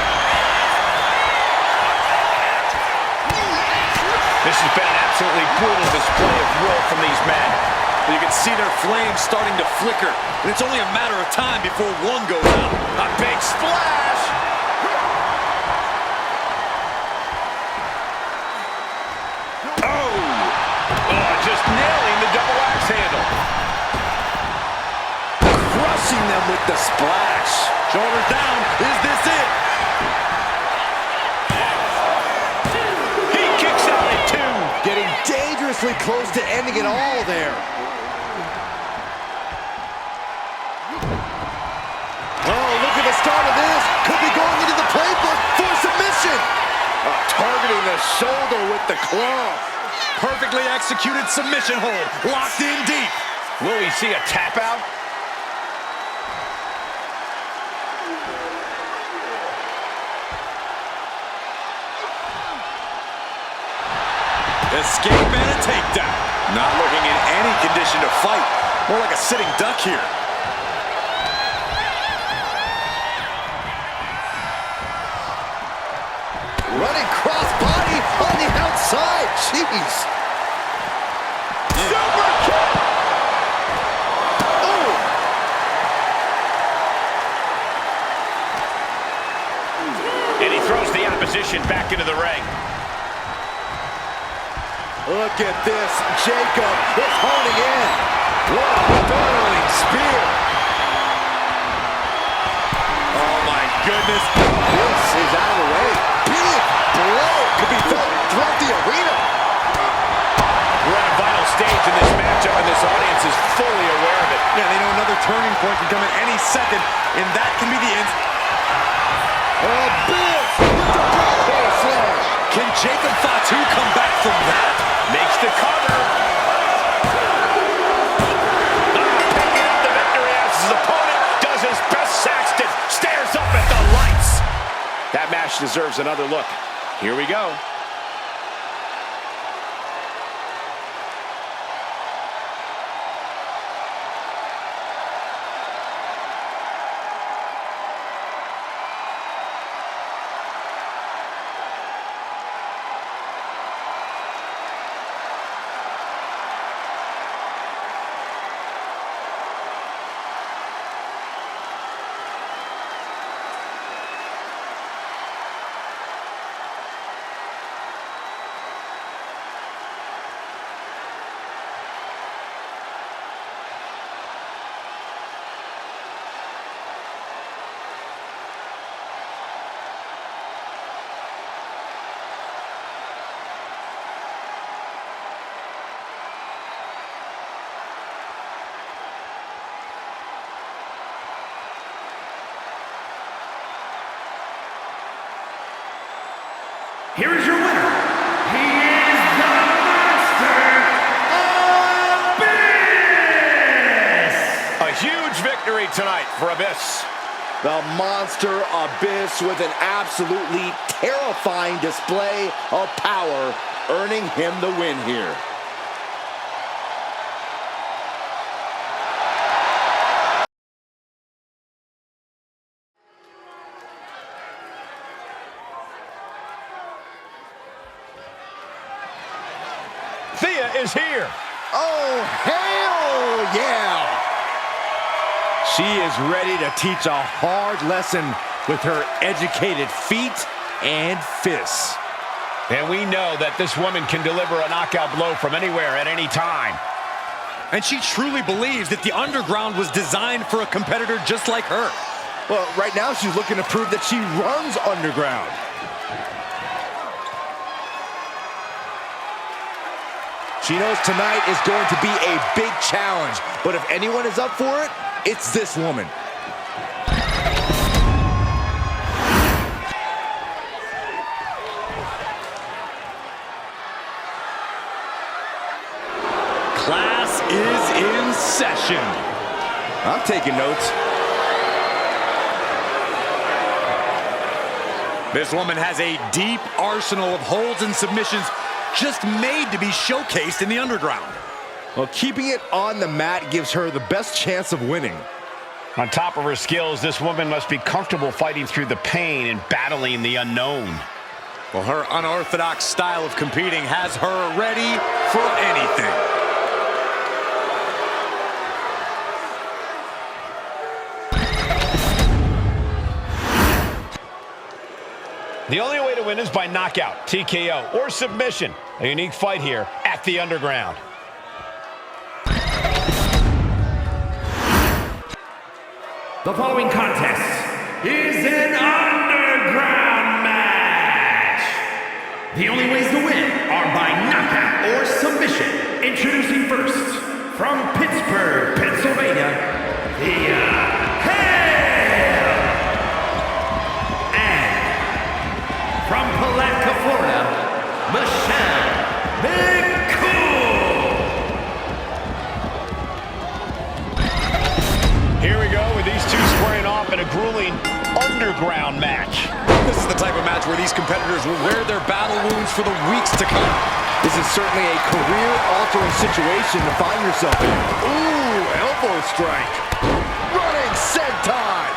[SPEAKER 3] This has been an absolutely brutal display of will from these men.
[SPEAKER 4] You can see their flames starting to flicker, and it's only a matter of time before one goes out.
[SPEAKER 3] A big splash! Oh, just nailing the double axe handle.
[SPEAKER 1] Crushing them with the splash.
[SPEAKER 4] Shoulders down. Is this it?
[SPEAKER 3] He kicks out at two.
[SPEAKER 1] Getting dangerously close to ending it all there. start of this could be going into the playbook for submission.
[SPEAKER 3] Targeting the shoulder with the claw.
[SPEAKER 4] Perfectly executed submission hold. Locked in deep.
[SPEAKER 3] Will we see a tap out?
[SPEAKER 4] Escape and a takedown. Not looking in any condition to fight. More like a sitting duck here.
[SPEAKER 1] Running cross body on the outside. Jeez.
[SPEAKER 3] Super kick!
[SPEAKER 1] Oh.
[SPEAKER 3] And he throws the opposition back into the ring.
[SPEAKER 1] Look at this. Jacob is honing in. What a burrowing spear.
[SPEAKER 4] Oh my goodness.
[SPEAKER 1] This is out of the way. Big blow could be felt throughout the arena.
[SPEAKER 3] We're at a vital stage in this matchup, and this audience is fully aware of it.
[SPEAKER 4] Yeah, they know another turning point can come at any second, and that can be the end.
[SPEAKER 1] Abyss with the backhand slam.
[SPEAKER 4] Can Jacob Fatu come back from that?
[SPEAKER 3] Makes the cover. Picking up the victory as his opponent does his best. Saxton stares up at the lights. That match deserves another look. Here we go.
[SPEAKER 5] Here is your winner. He is the Monster Abyss!
[SPEAKER 3] A huge victory tonight for Abyss.
[SPEAKER 1] The Monster Abyss with an absolutely terrifying display of power, earning him the win here.
[SPEAKER 3] Thea is here.
[SPEAKER 1] Oh, hell yeah!
[SPEAKER 2] She is ready to teach a hard lesson with her educated feet and fists.
[SPEAKER 3] And we know that this woman can deliver a knockout blow from anywhere at any time.
[SPEAKER 4] And she truly believes that the underground was designed for a competitor just like her.
[SPEAKER 1] Well, right now she's looking to prove that she runs underground. She knows tonight is going to be a big challenge, but if anyone is up for it, it's this woman.
[SPEAKER 2] Class is in session.
[SPEAKER 1] I'm taking notes.
[SPEAKER 2] This woman has a deep arsenal of holds and submissions just made to be showcased in the underground.
[SPEAKER 1] Well, keeping it on the mat gives her the best chance of winning.
[SPEAKER 3] On top of her skills, this woman must be comfortable fighting through the pain and battling the unknown.
[SPEAKER 2] Well, her unorthodox style of competing has her ready for anything.
[SPEAKER 3] The only way to win is by knockout, TKO, or submission. A unique fight here at the Underground.
[SPEAKER 5] The following contest is an underground match. The only ways to win are by knockout or submission. Introducing first, from Pittsburgh, Pennsylvania, Thea Hale.
[SPEAKER 4] competitors will wear their battle wounds for the weeks to come.
[SPEAKER 1] This is certainly a career-altering situation to find yourself in. Ooh, elbow strike. Running senton.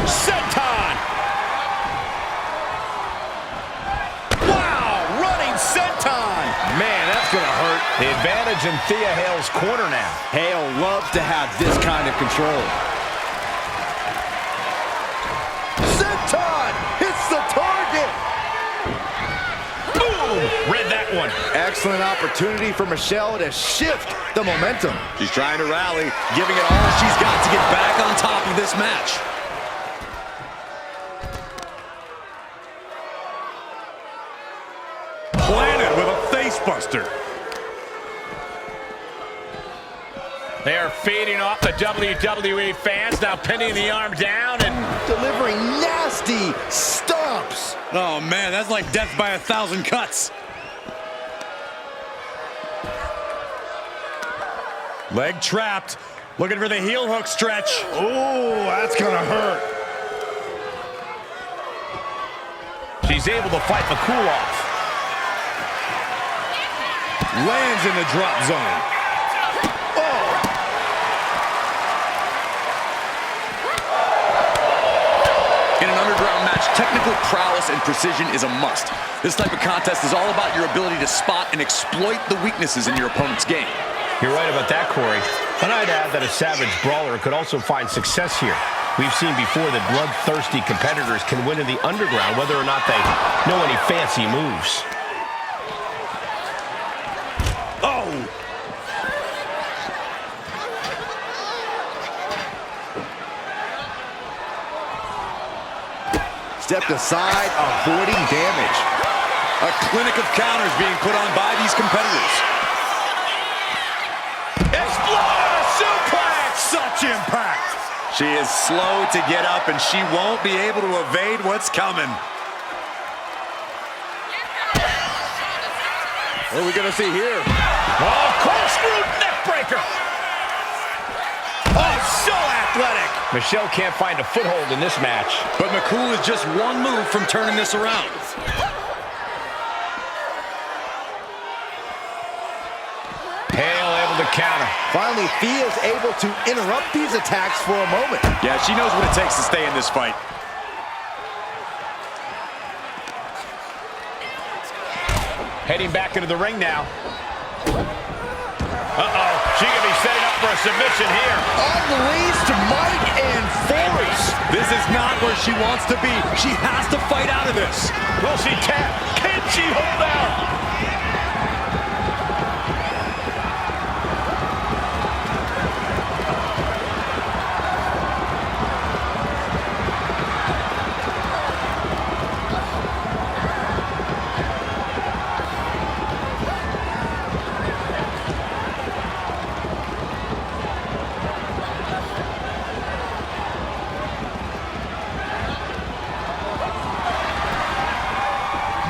[SPEAKER 3] Senton! Wow, running senton!
[SPEAKER 1] Man, that's gonna hurt.
[SPEAKER 3] The advantage in Thea Hale's corner now.
[SPEAKER 1] Hale loves to have this kind of control. Senton hits the target.
[SPEAKER 3] Boom! Read that one.
[SPEAKER 1] Excellent opportunity for Michelle to shift the momentum.
[SPEAKER 4] She's trying to rally, giving it all she's got to get back on top of this match.
[SPEAKER 2] Planted with a face buster.
[SPEAKER 3] They are feeding off the WWE fans, now pinning the arm down and
[SPEAKER 1] Delivering nasty stomps.
[SPEAKER 2] Oh, man, that's like death by 1,000 cuts. Leg trapped. Looking for the heel hook stretch.
[SPEAKER 1] Ooh, that's gonna hurt.
[SPEAKER 3] she's able to fight the cool-off.
[SPEAKER 2] Lands in the drop zone.
[SPEAKER 4] In an underground match, technical prowess and precision is a must. This type of contest is all about your ability to spot and exploit the weaknesses in your opponent's game.
[SPEAKER 3] You're right about that, Corey. And I'd add that a savage brawler could also find success here. We've seen before that bloodthirsty competitors can win in the underground whether or not they know any fancy moves.
[SPEAKER 2] Oh!
[SPEAKER 1] Stepped aside, avoiding damage.
[SPEAKER 4] A clinic of counters being put on by these competitors.
[SPEAKER 3] Exploder suplex!
[SPEAKER 2] Such impact!
[SPEAKER 4] She is slow to get up, and she won't be able to evade what's coming.
[SPEAKER 1] What are we gonna see here?
[SPEAKER 3] Oh, corkscrew neckbreaker! Oh, so athletic! Michelle can't find a foothold in this match.
[SPEAKER 4] But McCool is just one move from turning this around.
[SPEAKER 3] Hale able to counter.
[SPEAKER 1] Finally, Thea's able to interrupt these attacks for a moment.
[SPEAKER 4] Yeah, she knows what it takes to stay in this fight.
[SPEAKER 3] Heading back into the ring now. Uh-oh, she could be setting up for a submission here.
[SPEAKER 1] Unleashed might and force.
[SPEAKER 4] This is not where she wants to be. She has to fight out of this.
[SPEAKER 3] Will she tap? Can she hold out?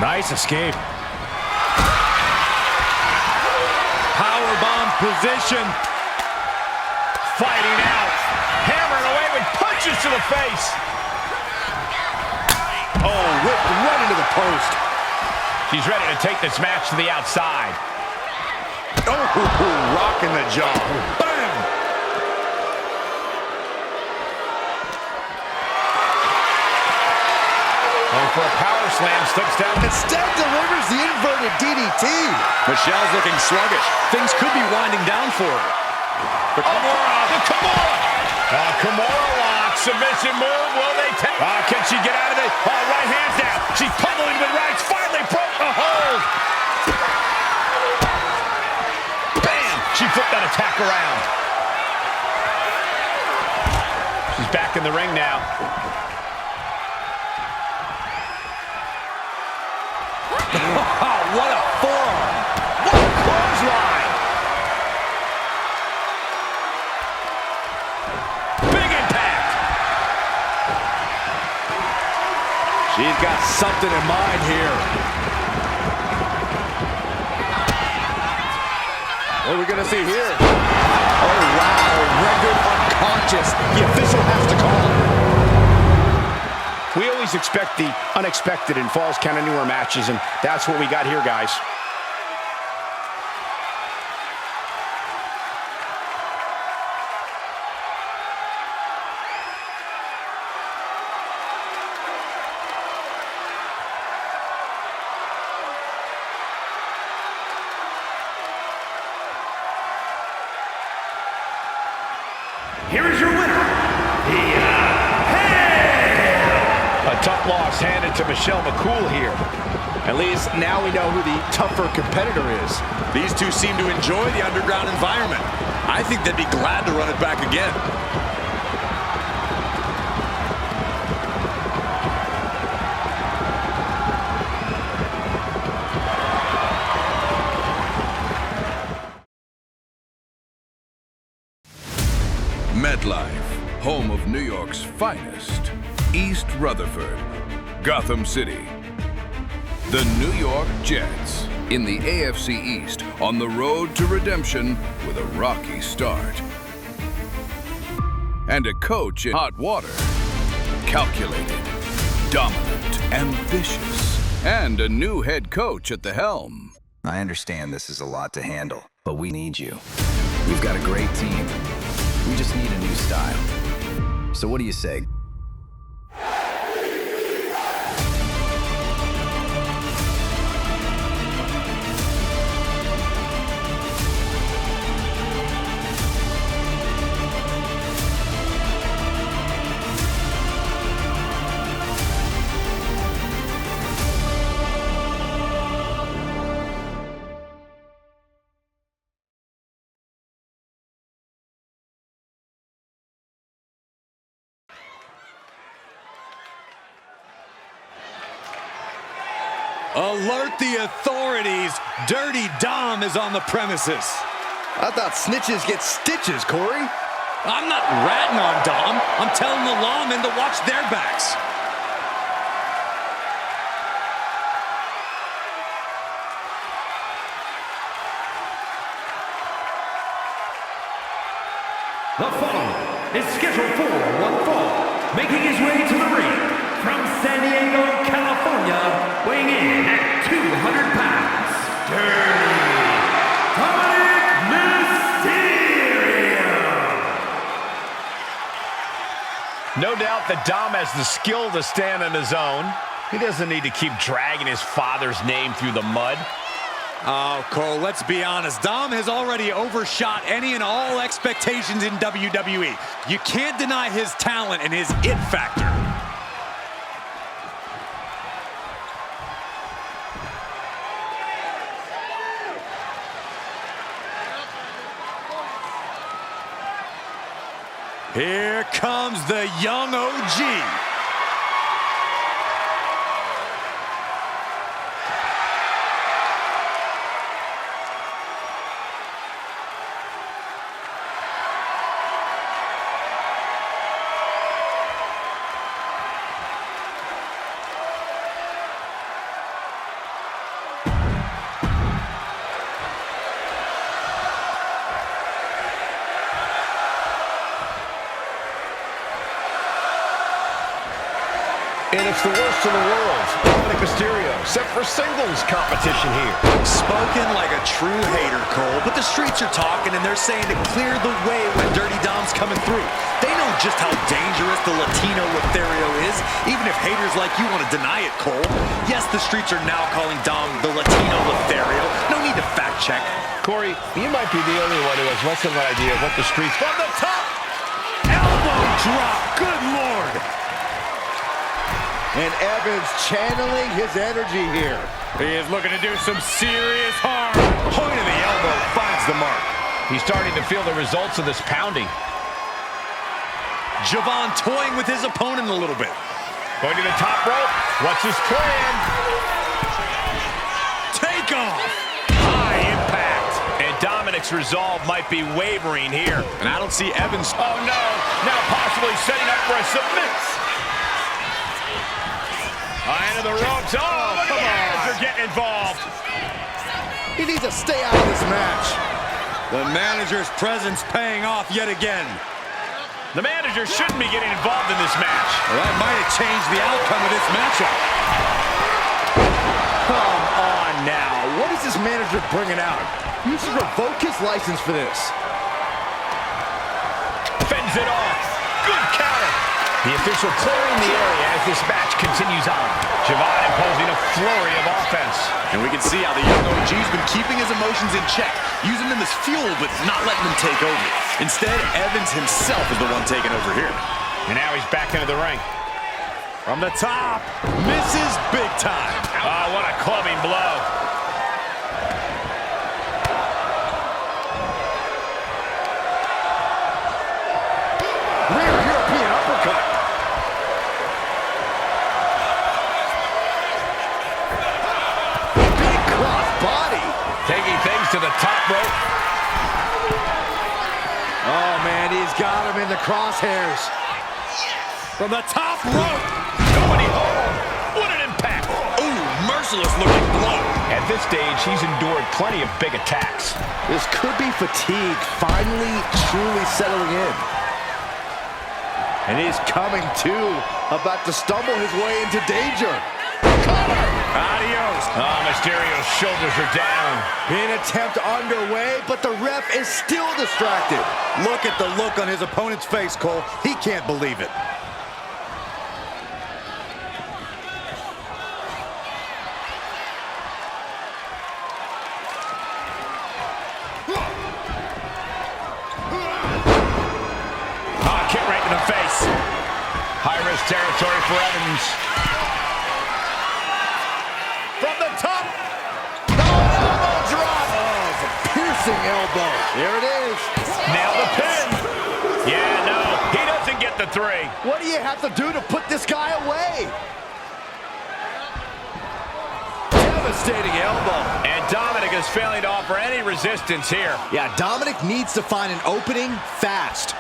[SPEAKER 2] Nice escape.
[SPEAKER 4] Powerbomb position.
[SPEAKER 3] Fighting out. Hammering away with punches to the face.
[SPEAKER 1] Oh, whipped right into the post.
[SPEAKER 3] She's ready to take this match to the outside.
[SPEAKER 1] Oh, rocking the jaw. Bam!
[SPEAKER 3] Going for a power slam, steps down.
[SPEAKER 1] Instead delivers the inverted DDT.
[SPEAKER 4] Michelle's looking sluggish. Things could be winding down for her.
[SPEAKER 3] The Kimura. Kimura lock. Submission move. Will they take? Can she get out of it? Right hands down. She's pummeling with rights. Finally broke the hold. Bam! She flipped that attack around. She's back in the ring now.
[SPEAKER 4] What a forearm.
[SPEAKER 3] What a clothesline. Big impact.
[SPEAKER 1] She's got something in mind here. What are we gonna see here? Oh, wow, rendered unconscious. The official has to call.
[SPEAKER 3] Wheelie always expect the unexpected in Falls Count Anywhere matches, and that's what we got here, guys.
[SPEAKER 5] Here is your winner,
[SPEAKER 3] A tough loss handed to Michelle McCool here.
[SPEAKER 1] At least now we know who the tougher competitor is.
[SPEAKER 4] These two seem to enjoy the underground environment. I think they'd be glad to run it back again.
[SPEAKER 7] MetLife, home of New York's finest. East Rutherford, Gotham City. The New York Jets in the AFC East on the road to redemption with a rocky start. And a coach in hot water. Calculated, dominant, ambitious. And a new head coach at the helm.
[SPEAKER 8] I understand this is a lot to handle, but we need you. We've got a great team. We just need a new style. So what do you say?
[SPEAKER 2] Alert the authorities. Dirty Dom is on the premises.
[SPEAKER 1] I thought snitches get stitches, Corey.
[SPEAKER 2] I'm not ratting on Dom. I'm telling the lawmen to watch their backs.
[SPEAKER 5] The following is scheduled for one fall, making his way to the ring from San Diego, California, weighing in at 200 pounds, Dirty Mysterio.
[SPEAKER 3] No doubt that Dom has the skill to stand on his own. He doesn't need to keep dragging his father's name through the mud.
[SPEAKER 2] Oh, Cole, let's be honest. Dom has already overshot any and all expectations in WWE. You can't deny his talent and his it factor. Here comes the young OG.
[SPEAKER 3] And it's the worst in the world. Dominic Mysterio, set for singles competition here.
[SPEAKER 4] Spoken like a true hater, Cole, but the streets are talking and they're saying to clear the way when Dirty Dom's coming through. They know just how dangerous the Latino Lothario is, even if haters like you want to deny it, Cole. Yes, the streets are now calling Dom the Latino Lothario. No need to fact check.
[SPEAKER 3] Corey, you might be the only one who has less of an idea of what the streets...
[SPEAKER 2] From the top! Elbow drop! Good Lord!
[SPEAKER 1] And Evans channeling his energy here.
[SPEAKER 2] He is looking to do some serious harm. Point of the elbow finds the mark.
[SPEAKER 3] He's starting to feel the results of this pounding.
[SPEAKER 2] Javon toying with his opponent a little bit.
[SPEAKER 3] Going to the top rope. What's his plan?
[SPEAKER 2] Take off. High impact.
[SPEAKER 3] And Dominic's resolve might be wavering here.
[SPEAKER 2] And I don't see Evans.
[SPEAKER 3] Oh, no. Now possibly setting up for a submit. Into the ropes. Oh, look at the manager getting involved.
[SPEAKER 1] He needs to stay out of this match.
[SPEAKER 2] The manager's presence paying off yet again.
[SPEAKER 3] The manager shouldn't be getting involved in this match.
[SPEAKER 2] Well, that might have changed the outcome of this matchup.
[SPEAKER 1] Come on now. What is this manager bringing out? You should revoke his license for this.
[SPEAKER 3] Fends it off. Good counter. The official clearing the area as this match continues on. Javon imposing a flurry of offense.
[SPEAKER 4] And we can see how the young OG's been keeping his emotions in check, using them as fuel, but not letting them take over. Instead, Evans himself is the one taking over here.
[SPEAKER 3] And now he's back into the ring.
[SPEAKER 2] From the top, misses big time.
[SPEAKER 3] Oh, what a clubbing blow.
[SPEAKER 1] Rear European uppercut. Big cross body.
[SPEAKER 3] Taking things to the top rope.
[SPEAKER 1] Oh, man, he's got him in the crosshairs.
[SPEAKER 2] From the top rope.
[SPEAKER 3] Nobody home. What an impact.
[SPEAKER 4] Ooh, merciless looking blow.
[SPEAKER 3] At this stage, he's endured plenty of big attacks.
[SPEAKER 1] This could be fatigue finally truly settling in. And he's coming to, about to stumble his way into danger. Cover!
[SPEAKER 2] Adios.
[SPEAKER 3] Oh, Mysterio's shoulders are down.
[SPEAKER 1] Pin attempt underway, but the ref is still distracted.
[SPEAKER 2] Look at the look on his opponent's face, Cole. He can't believe it.
[SPEAKER 3] Kick right in the face. High-risk territory for Evans.
[SPEAKER 1] From the top. Elbow drop. Oh, it's a piercing elbow. There it is.
[SPEAKER 3] Nail the pin. Yeah, no, he doesn't get the 3.
[SPEAKER 1] What do you have to do to put this guy away? Devastating elbow.
[SPEAKER 3] And Dominic is failing to offer any resistance here.
[SPEAKER 1] Yeah, Dominic needs to find an opening fast.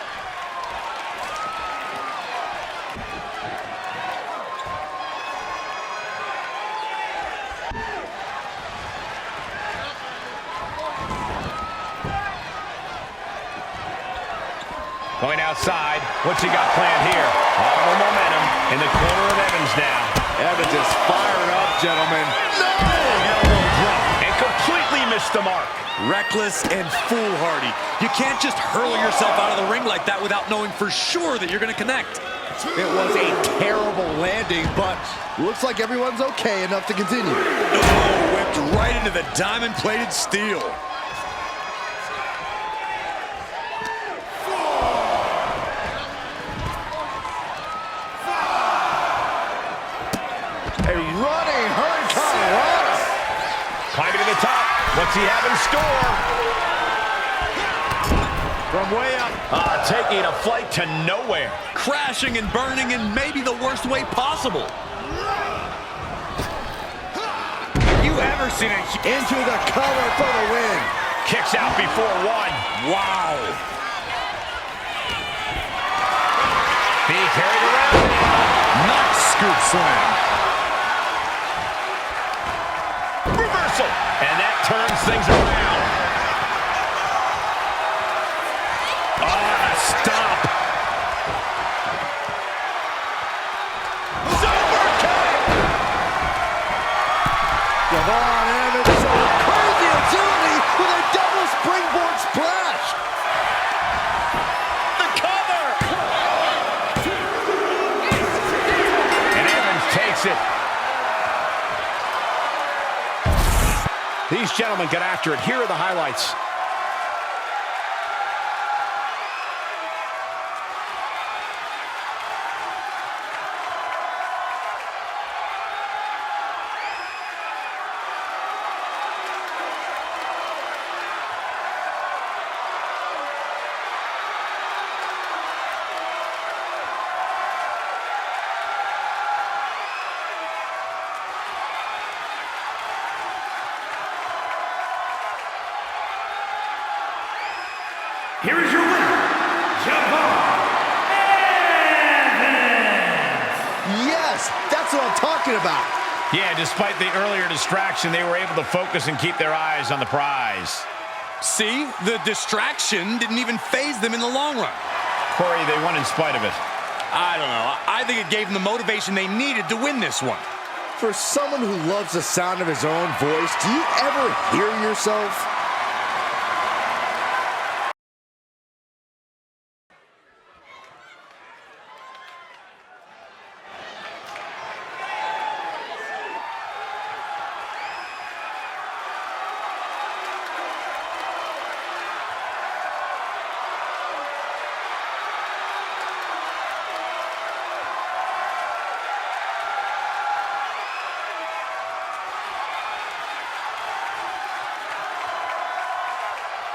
[SPEAKER 3] Going outside. What's he got planned here? Audible momentum in the corner of Evans now.
[SPEAKER 1] Evans is fired up, gentlemen.
[SPEAKER 3] No! Elbow drop. And completely missed the mark.
[SPEAKER 4] Reckless and foolhardy. You can't just hurl yourself out of the ring like that without knowing for sure that you're going to connect.
[SPEAKER 1] It was a terrible landing, but looks like everyone's okay enough to continue.
[SPEAKER 4] Oh, whipped right into the diamond-plated steel.
[SPEAKER 1] A running hurricane.
[SPEAKER 3] Climbing to the top. What's he have in store?
[SPEAKER 1] From way up.
[SPEAKER 3] Taking a flight to nowhere.
[SPEAKER 4] Crashing and burning in maybe the worst way possible.
[SPEAKER 2] Have you ever seen it?
[SPEAKER 1] Into the cover for the win.
[SPEAKER 3] Kicks out before 1.
[SPEAKER 4] Wow.
[SPEAKER 3] Being carried around.
[SPEAKER 4] Nice scoop slam.
[SPEAKER 3] Reversal. And that turns things around.
[SPEAKER 4] Stop.
[SPEAKER 3] Superkick.
[SPEAKER 1] Javon Evans showing crazy agility with a double springboard splash.
[SPEAKER 3] The cover. And Evans takes it. These gentlemen get after it. Here are the highlights.
[SPEAKER 5] Here is your winner, Javon Evans!
[SPEAKER 1] Yes, that's what I'm talking about.
[SPEAKER 3] Yeah, despite the earlier distraction, they were able to focus and keep their eyes on the prize.
[SPEAKER 2] See, the distraction didn't even faze them in the long run.
[SPEAKER 3] Corey, they won in spite of it.
[SPEAKER 2] I don't know. I think it gave them the motivation they needed to win this one.
[SPEAKER 1] For someone who loves the sound of his own voice, do you ever hear yourself?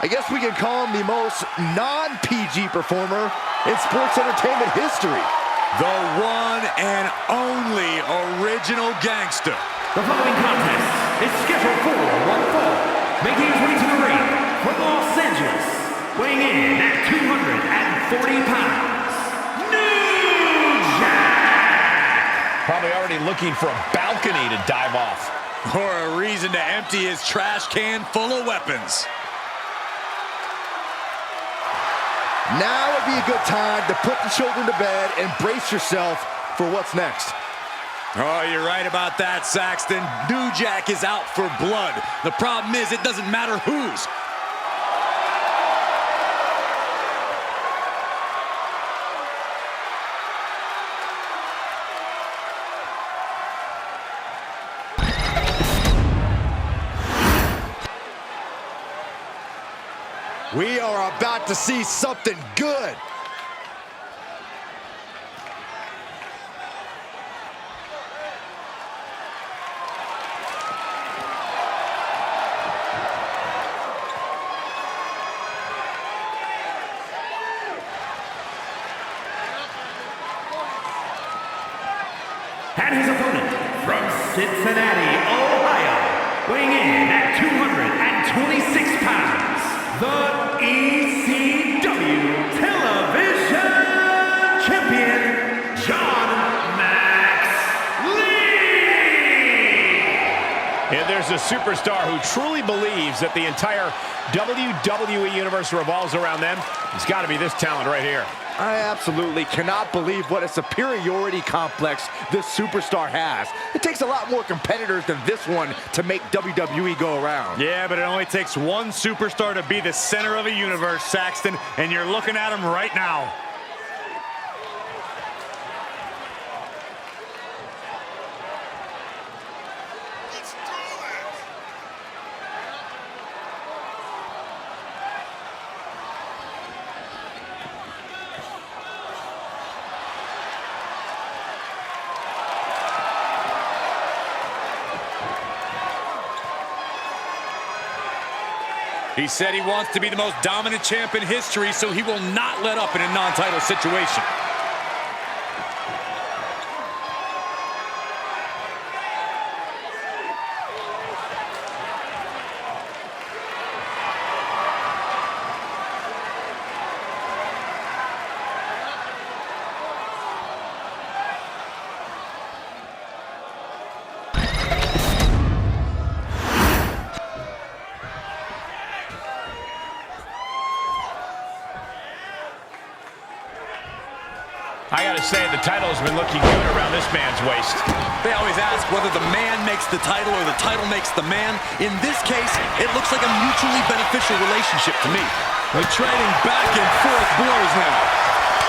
[SPEAKER 1] I guess we can call him the most non-PG performer in sports entertainment history.
[SPEAKER 2] The one and only original gangster.
[SPEAKER 5] The following contest is scheduled for one fall. Making his way to the ring from Los Angeles, weighing in at 240 pounds, New Jack!
[SPEAKER 3] Probably already looking for a balcony to dive off.
[SPEAKER 2] Or a reason to empty his trash can full of weapons.
[SPEAKER 1] Now would be a good time to put the children to bed and brace yourself for what's next.
[SPEAKER 2] Oh, you're right about that, Saxton. New Jack is out for blood. The problem is it doesn't matter whose.
[SPEAKER 1] We are about to see something good.
[SPEAKER 5] And his opponent from Cincinnati, Ohio, weighing in at 226 pounds, the ECW Television Champion, John Max Lee!
[SPEAKER 3] And there's a superstar who truly believes that the entire WWE Universe revolves around them. It's got to be this talent right here.
[SPEAKER 1] I absolutely cannot believe what a superiority complex this superstar has. It takes a lot more competitors than this one to make WWE go around.
[SPEAKER 2] Yeah, but it only takes one superstar to be the center of a universe, Saxton, and you're looking at him right now. He said he wants to be the most dominant champ in history, so he will not let up in a non-title situation.
[SPEAKER 3] I gotta say, the title's been looking good around this man's waist.
[SPEAKER 4] They always ask whether the man makes the title or the title makes the man. In this case, it looks like a mutually beneficial relationship to me.
[SPEAKER 2] They're trading back and forth blows now.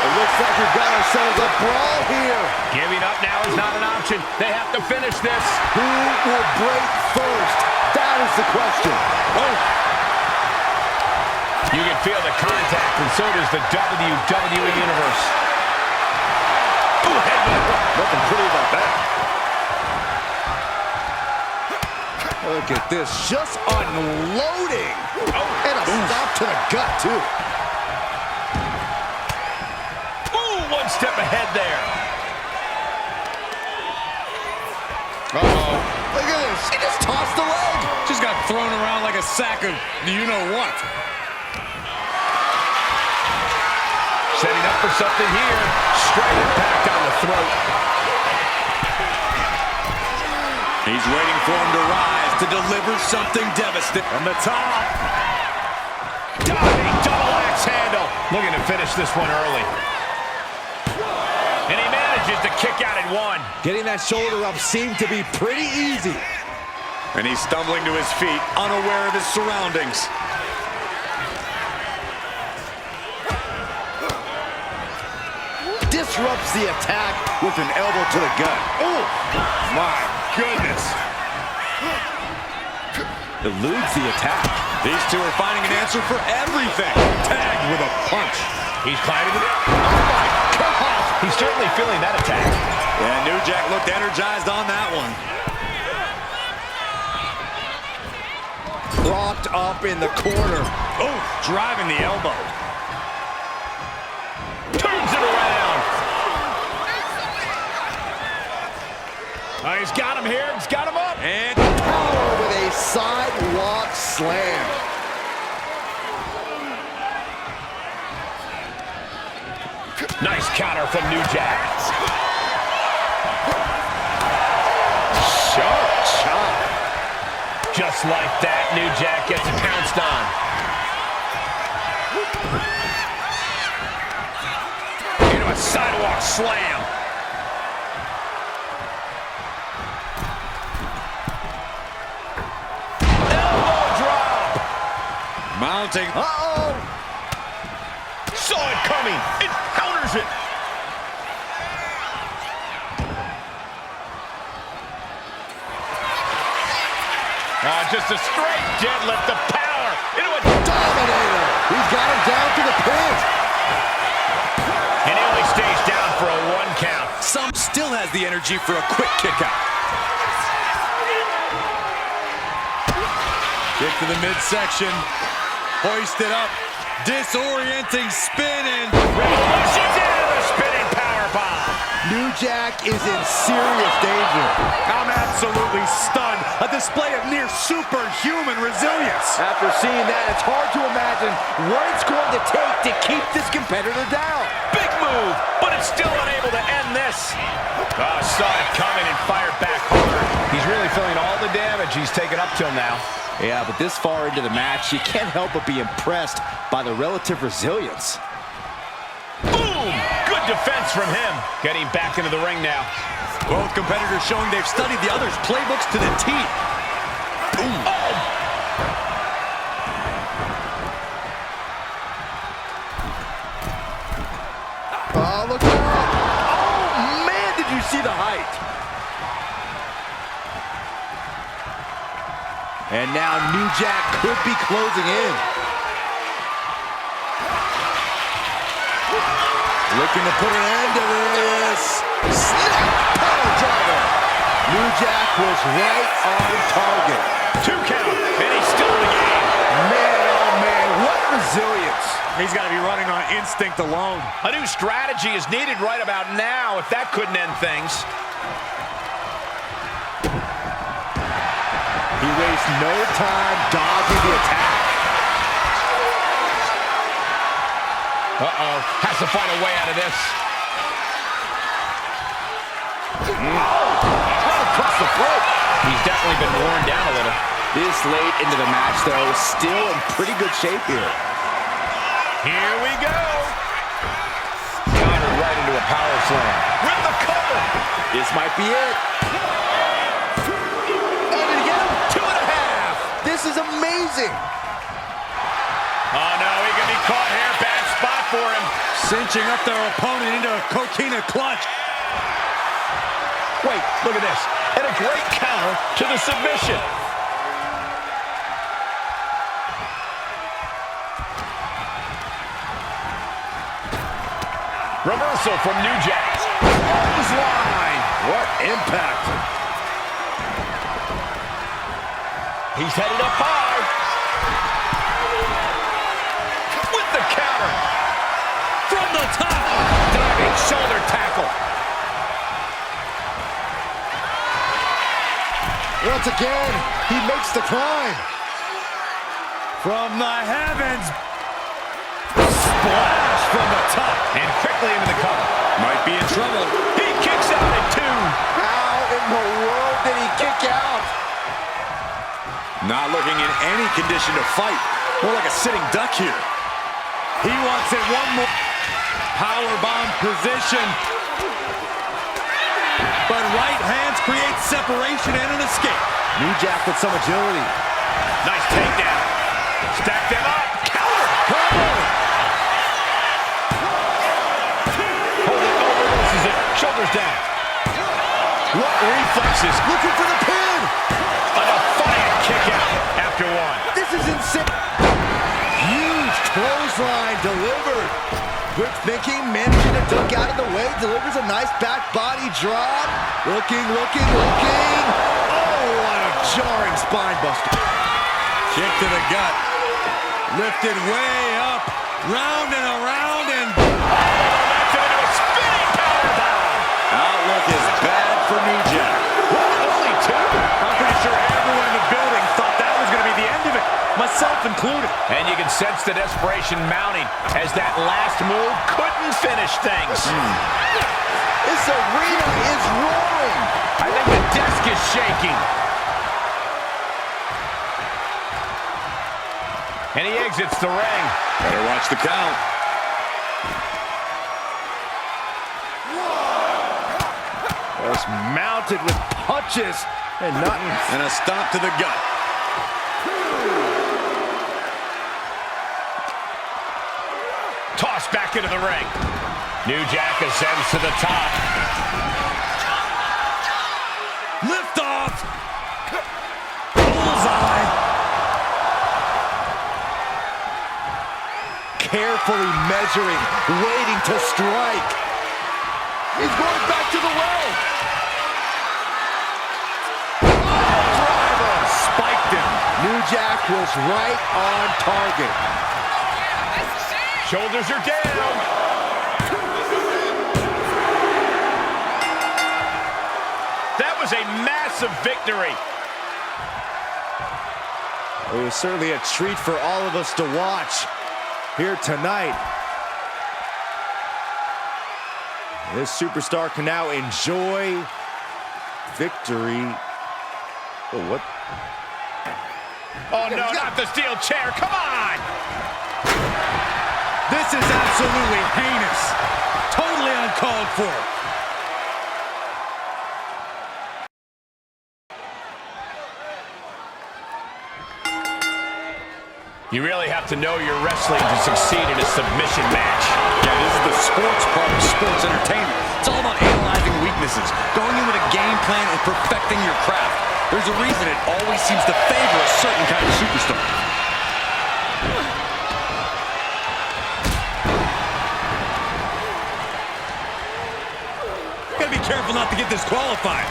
[SPEAKER 1] It looks like we've got ourselves a brawl here.
[SPEAKER 3] Giving up now is not an option. They have to finish this.
[SPEAKER 1] Who will break first? That is the question. Oh.
[SPEAKER 3] You can feel the contact, and so does the WWE Universe. Ooh, headbutt.
[SPEAKER 1] Nothing pretty about that. Look at this, just unloading. And a stop to the gut, too.
[SPEAKER 3] Ooh, one step ahead there.
[SPEAKER 1] Uh-oh. Look at this, he just tossed the leg.
[SPEAKER 2] Just got thrown around like a sack of you-know-what.
[SPEAKER 3] Setting up for something here. Straight impact on the throat.
[SPEAKER 2] He's waiting for him to rise to deliver something devastating.
[SPEAKER 3] From the top. Diving double axe handle. Looking to finish this one early. And he manages to kick out at one.
[SPEAKER 1] Getting that shoulder up seemed to be pretty easy.
[SPEAKER 4] And he's stumbling to his feet, unaware of his surroundings.
[SPEAKER 1] Disrupts the attack with an elbow to the gut. Oh,
[SPEAKER 4] My goodness.
[SPEAKER 1] eludes the attack.
[SPEAKER 4] These two are finding an answer for everything. Tagged with a punch.
[SPEAKER 3] He's climbing to the... Oh, my God! He's certainly feeling that attack.
[SPEAKER 4] Yeah, New Jack looked energized on that one.
[SPEAKER 1] Propped up in the corner.
[SPEAKER 4] Oh, driving the elbow.
[SPEAKER 3] Turns it around. He's got him here. He's got him up.
[SPEAKER 4] And
[SPEAKER 1] Power with a sidewalk slam.
[SPEAKER 3] Nice counter from New Jack.
[SPEAKER 1] Sharp chop.
[SPEAKER 3] Just like that, New Jack gets pounced on. Into a sidewalk slam. Elbow drop.
[SPEAKER 4] mounting.
[SPEAKER 1] Uh-oh.
[SPEAKER 3] Saw it coming. It counters it. Just a straight deadlift, the power into a
[SPEAKER 1] Dominator. He's got him down to the pin.
[SPEAKER 3] And he only stays down for a 1 count.
[SPEAKER 4] Some still has the energy for a quick kick out. Kick to the midsection. Hoisted up. Disorienting spin and
[SPEAKER 3] Revolution's into the spinning powerbomb.
[SPEAKER 1] New Jack is in serious danger.
[SPEAKER 4] I'm absolutely stunned. A display of near superhuman resilience.
[SPEAKER 1] After seeing that, it's hard to imagine what it's going to take to keep this competitor down.
[SPEAKER 3] Big move, but it's still unable to end this. Saw it coming and fired back hard. He's really feeling all the damage he's taken up till now.
[SPEAKER 1] Yeah, but this far into the match, you can't help but be impressed by the relative resilience.
[SPEAKER 3] Boom! Good defense from him. Getting back into the ring now.
[SPEAKER 4] Both competitors showing they've studied the other's playbooks to the teeth. Boom.
[SPEAKER 3] Oh!
[SPEAKER 1] Oh, look out! Oh, man, did you see the height? And now New Jack could be closing in. Looking to put an end to this. Snap power driver. New Jack was right on target.
[SPEAKER 3] 2 count, and he's still in the game.
[SPEAKER 1] Man, oh man, what resilience.
[SPEAKER 4] He's got to be running on instinct alone.
[SPEAKER 3] A new strategy is needed right about now if that couldn't end things.
[SPEAKER 1] He wastes no time dodging the attack.
[SPEAKER 3] Has to find a way out of this.
[SPEAKER 1] Right across the throat.
[SPEAKER 3] He's definitely been worn down a little.
[SPEAKER 1] This late into the match, though, still in pretty good shape here.
[SPEAKER 3] Here we go. Countered right into a power slam. With the cover.
[SPEAKER 1] This might be it. And again, 2.5. This is amazing.
[SPEAKER 3] Oh, no, he can be caught here. Bad spot for him.
[SPEAKER 4] Cinching up their opponent into a coquina clutch.
[SPEAKER 3] Wait, look at this. And a great counter to the submission. Reversal from New Jack. Clothesline.
[SPEAKER 1] What impact.
[SPEAKER 3] He's headed up high. With the counter. From the top. Diving shoulder tackle.
[SPEAKER 1] Once again, he makes the climb.
[SPEAKER 4] From the heavens. Splash from the top.
[SPEAKER 3] And quickly into the cover.
[SPEAKER 4] Might be in trouble.
[SPEAKER 3] He kicks out at 2.
[SPEAKER 1] How in the world did he kick out?
[SPEAKER 4] Not looking in any condition to fight. More like a sitting duck here.
[SPEAKER 2] He wants it one more. Powerbomb position. But right hands create separation and an escape.
[SPEAKER 1] New Jack with some agility.
[SPEAKER 3] Nice takedown. Stack them up. Counter. Hold it, overloses it. Shoulders down. What reflexes. Looking for the pin. A defiant kick out after one.
[SPEAKER 1] This is insane. Huge clothesline delivered. Quick thinking, managing to duck out of the way, delivers a nice back body drop. Looking. Oh, what a jarring spine buster.
[SPEAKER 2] Kick to the gut. Lifted way up. Round and around and...
[SPEAKER 3] That's into a spinning powerbomb.
[SPEAKER 4] Outlook is bad for New Jack.
[SPEAKER 3] What, only two?
[SPEAKER 2] I'm pretty sure everyone in the building thought that was going to be the end of it. Myself included.
[SPEAKER 3] And you can sense the desperation mounting as that last move couldn't finish things.
[SPEAKER 1] This arena is roaring.
[SPEAKER 3] I think the desk is shaking. And he exits the ring.
[SPEAKER 4] Better watch the count.
[SPEAKER 1] Just mounted with punches and nothing.
[SPEAKER 4] And a stomp to the gut.
[SPEAKER 3] Tossed back into the ring. New Jack ascends to the top.
[SPEAKER 2] Lift off. Bullseye.
[SPEAKER 1] Carefully measuring, waiting to strike. He's going back to the well. Driver spiked him. New Jack was right on target.
[SPEAKER 3] Shoulders are down. That was a massive victory.
[SPEAKER 1] It was certainly a treat for all of us to watch here tonight. This superstar can now enjoy victory. Oh, what?
[SPEAKER 3] Oh, no, not the steel chair. Come on!
[SPEAKER 2] This is absolutely heinous. Totally uncalled for.
[SPEAKER 3] You really have to know your wrestling to succeed in a submission match.
[SPEAKER 4] Yeah, this is the sports part of sports entertainment. It's all about analyzing weaknesses, going in with a game plan, and perfecting your craft. There's a reason it always seems to favor a certain kind of superstar.
[SPEAKER 2] Gotta be careful not to get disqualified.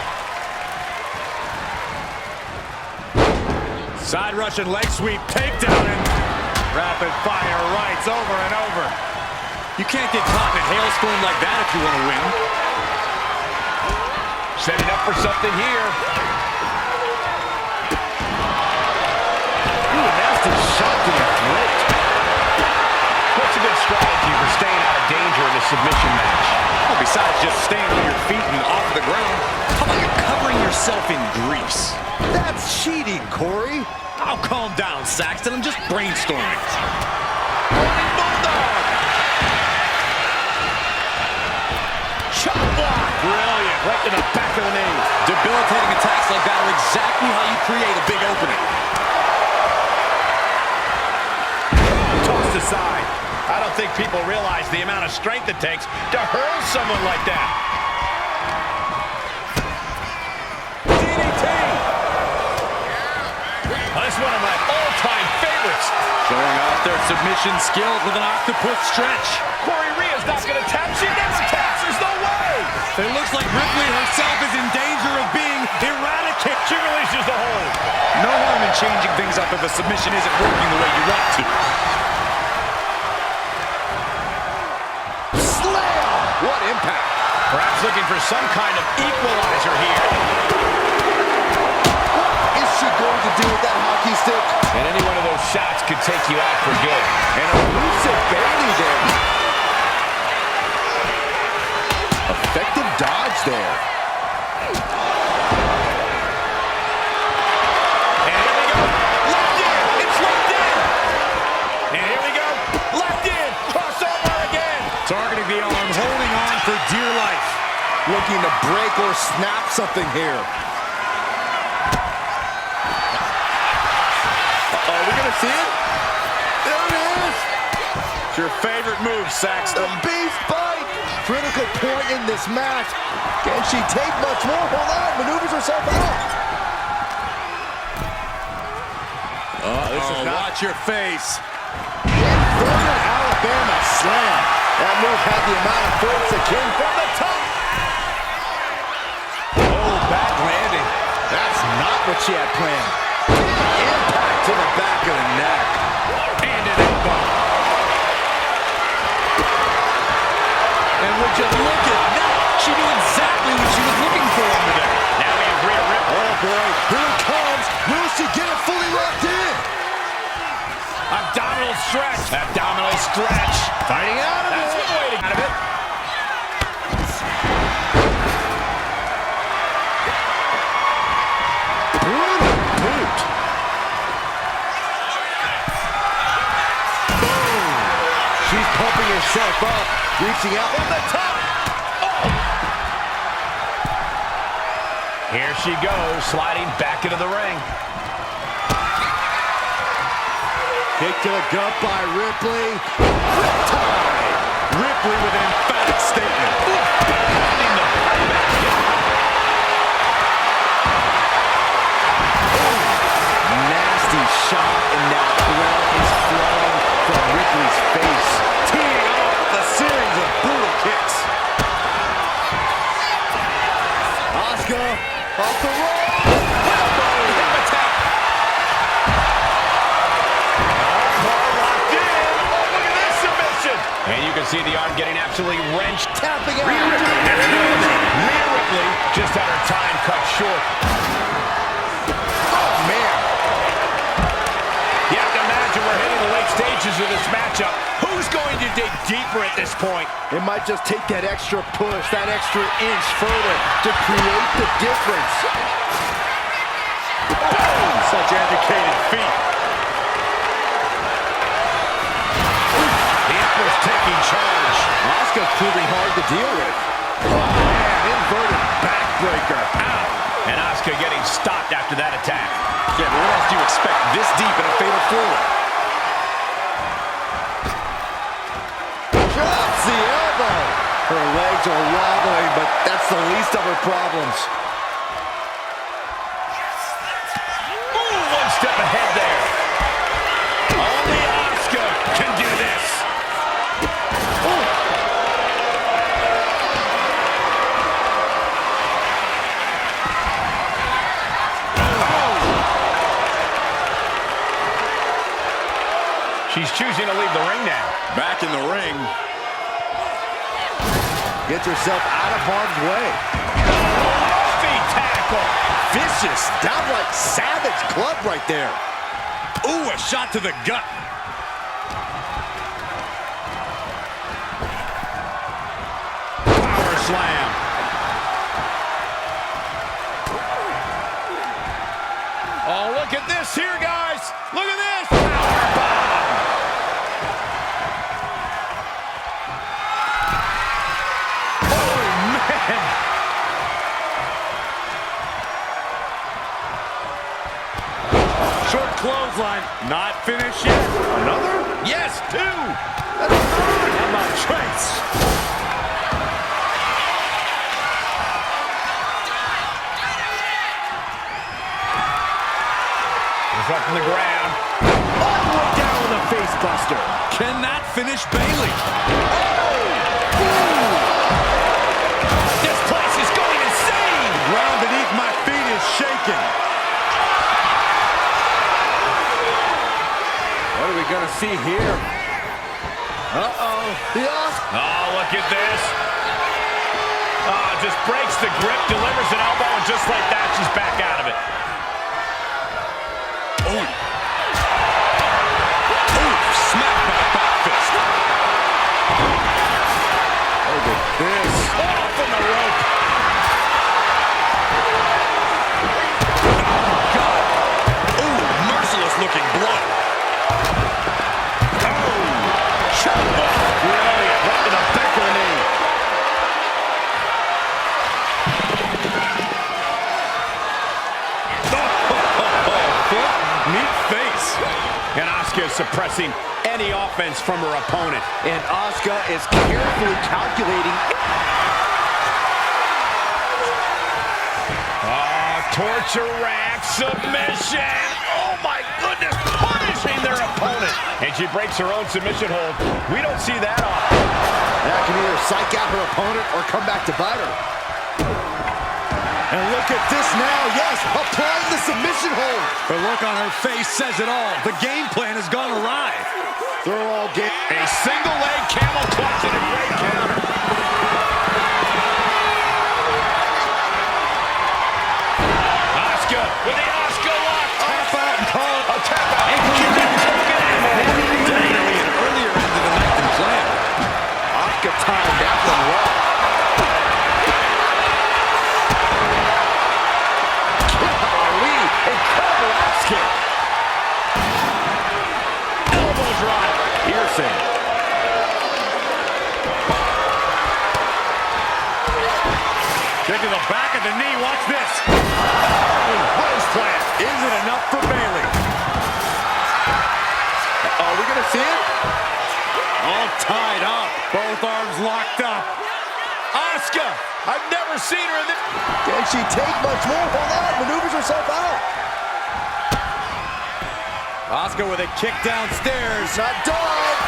[SPEAKER 2] Side Russian leg sweep, takedown, and rapid fire rights over and over. You can't get caught in a hailstorm like that if you want to win.
[SPEAKER 3] Setting up for something here.
[SPEAKER 1] Ooh, a nasty shot to the throat.
[SPEAKER 3] What's a good strategy for staying out of danger in a submission match?
[SPEAKER 4] Well, besides just staying on your feet and off the ground, how about you covering yourself in grease?
[SPEAKER 1] That's cheating, Corey.
[SPEAKER 4] Oh, calm down, Saxton. I'm just brainstorming.
[SPEAKER 3] Bulldog! Chop block!
[SPEAKER 4] Brilliant. Right to the back of the knee. Debilitating attacks like that are exactly how you create a big opening.
[SPEAKER 3] Tossed aside. I don't think people realize the amount of strength it takes to hurl someone like that. That's one of my all-time favorites.
[SPEAKER 4] Showing off their submission skills with an octopus stretch.
[SPEAKER 3] Corey Rhea's not going to tap. She never taps. There's no way.
[SPEAKER 2] It looks like Ripley herself is in danger of being eradicated.
[SPEAKER 3] She releases the hold.
[SPEAKER 4] No harm in changing things up if a submission isn't working the way you want to.
[SPEAKER 1] Slam! What impact.
[SPEAKER 3] Perhaps looking for some kind of equalizer here.
[SPEAKER 1] What is she going to do with that hockey stick?
[SPEAKER 3] And any one of those shots could take you out for good.
[SPEAKER 1] And elusive Bailey there. Effective dodge there.
[SPEAKER 3] And here we go. Left in. It's left in. And here we go. Left in.
[SPEAKER 1] looking to break or snap something here. Are we gonna see it? There it is!
[SPEAKER 3] It's your favorite move, Saxton.
[SPEAKER 1] The beast bite! Critical point in this match. Can she take much more? Hold on, maneuvers herself out.
[SPEAKER 4] Watch your face.
[SPEAKER 1] Inverted Alabama slam. That move had the amount of force that came from the top.
[SPEAKER 4] Oh, bad landing.
[SPEAKER 1] That's not what she had planned. Impact to the back of the neck.
[SPEAKER 4] And an elbow. And would you look at that? She knew exactly what she was looking for over there.
[SPEAKER 3] Now we have Rhea Ripley.
[SPEAKER 1] Oh boy, here it comes. Will she get it fully locked in?
[SPEAKER 3] Abdominal stretch. Abdominal stretch.
[SPEAKER 1] Fighting out of
[SPEAKER 3] That's
[SPEAKER 1] it.
[SPEAKER 3] one way to get out of it.
[SPEAKER 1] Brutal boot. Boom. She's pumping herself up, reaching out from the top.
[SPEAKER 3] Here she goes, sliding back into the ring.
[SPEAKER 1] Kick to the gut by Ripley. Riptide.
[SPEAKER 4] Ripley with an emphatic statement.
[SPEAKER 1] Nasty shot, and now blood is flowing from Ripley's face.
[SPEAKER 4] Teeing off a series of brutal kicks.
[SPEAKER 1] Asuka off the rope.
[SPEAKER 3] And you can see the arm getting absolutely wrenched.
[SPEAKER 1] Tapping out.
[SPEAKER 3] Rhea Ripley just had her time cut short.
[SPEAKER 1] Oh, man.
[SPEAKER 3] You have to imagine we're hitting the late stages of this matchup. Who's going to dig deeper at this point?
[SPEAKER 1] It might just take that extra push, that extra inch further to create the difference.
[SPEAKER 3] Boom! Such educated feet. Taking charge.
[SPEAKER 1] Asuka proving hard to deal with. Oh, man, inverted backbreaker.
[SPEAKER 3] Ow! And Asuka getting stopped after that attack.
[SPEAKER 4] Yeah, but what else do you expect this deep in a fatal four-way?
[SPEAKER 1] Drops the elbow. Her legs are wobbling, but that's the least of her problems.
[SPEAKER 3] Ooh, one step ahead there. Only Asuka can do this. She's choosing to leave the ring now.
[SPEAKER 4] Back in the ring.
[SPEAKER 1] Gets herself out of harm's way.
[SPEAKER 3] Feet tackle.
[SPEAKER 1] Vicious, downright savage club right there.
[SPEAKER 4] Ooh, a shot to the gut. Power slam.
[SPEAKER 3] Oh, look at this here, guys. Look at this. Power bomb. Oh, man.
[SPEAKER 4] Short clothesline. Not finished yet. Another? Yes, two.
[SPEAKER 1] That's a third.
[SPEAKER 4] How about Trace?
[SPEAKER 3] Up from the ground.
[SPEAKER 1] All the way down with a face buster.
[SPEAKER 4] Can that finish Bayley?
[SPEAKER 3] This place is going insane.
[SPEAKER 4] Ground beneath my feet is shaking.
[SPEAKER 1] What are we going to see here? Uh-oh. The Asuka.
[SPEAKER 3] Oh, look at this. Oh, just breaks the grip, delivers an elbow, and just like that, she's back out of it.
[SPEAKER 4] Ooh. Ooh, smack by a back fist.
[SPEAKER 1] Look at this.
[SPEAKER 3] Off from the rope.
[SPEAKER 4] Oh, God. Ooh, merciless looking blood.
[SPEAKER 3] Oh, chop block. Brilliant. Right to the back of the knee. suppressing any offense from her opponent.
[SPEAKER 1] And Asuka is carefully calculating.
[SPEAKER 3] Torture rack submission. Oh my goodness, punishing their opponent. And she breaks her own submission hold. We don't see that often.
[SPEAKER 1] That can either psych out her opponent or come back to bite her. And look at this now, yes, applying the submission hold.
[SPEAKER 4] The look on her face says it all. The game plan has gone awry.
[SPEAKER 1] They're all game.
[SPEAKER 3] A single leg camel clutch and a great counter. Asuka with the Asuka lock. Tap out and call it a tap out. And she couldn't take it anymore.
[SPEAKER 4] Definitely an earlier end of the night than planned.
[SPEAKER 1] Asuka timed that one well. Golly, incredible axe kick.
[SPEAKER 3] Elbow drop.
[SPEAKER 1] Piercing.
[SPEAKER 2] Kick to the back of the knee. Watch this.
[SPEAKER 1] What is planned? Is it enough for Bayley? Are we going to see it?
[SPEAKER 2] All tied up. Both arms locked up.
[SPEAKER 3] Asuka, I've never seen her in this.
[SPEAKER 1] Can she take much more? Hold on, maneuvers herself out.
[SPEAKER 2] Asuka with a kick downstairs.
[SPEAKER 1] Not done.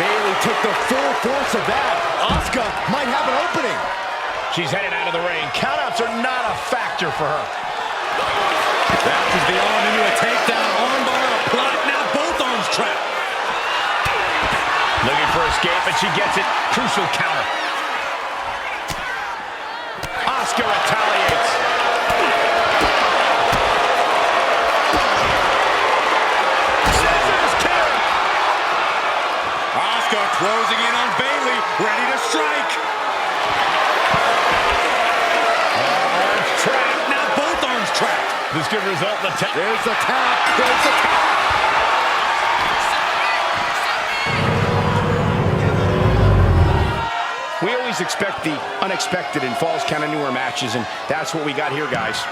[SPEAKER 1] Bayley took the full force of that. Asuka might have an opening.
[SPEAKER 3] She's headed out of the ring. Countouts are not a factor for her.
[SPEAKER 2] Bounces the arm into a takedown. Armbar applied. Now both arms trapped.
[SPEAKER 3] Looking for escape, but she gets it. Crucial counter. Asuka retaliates. Scissors kick.
[SPEAKER 2] Asuka closing in on Bayley, ready to strike.
[SPEAKER 3] Arms trapped.
[SPEAKER 2] Now both arms trapped.
[SPEAKER 3] This could result in a tap.
[SPEAKER 1] There's the tap. There's the tap.
[SPEAKER 3] We always expect the unexpected in Falls Count Anywhere matches, and that's what we got here, guys.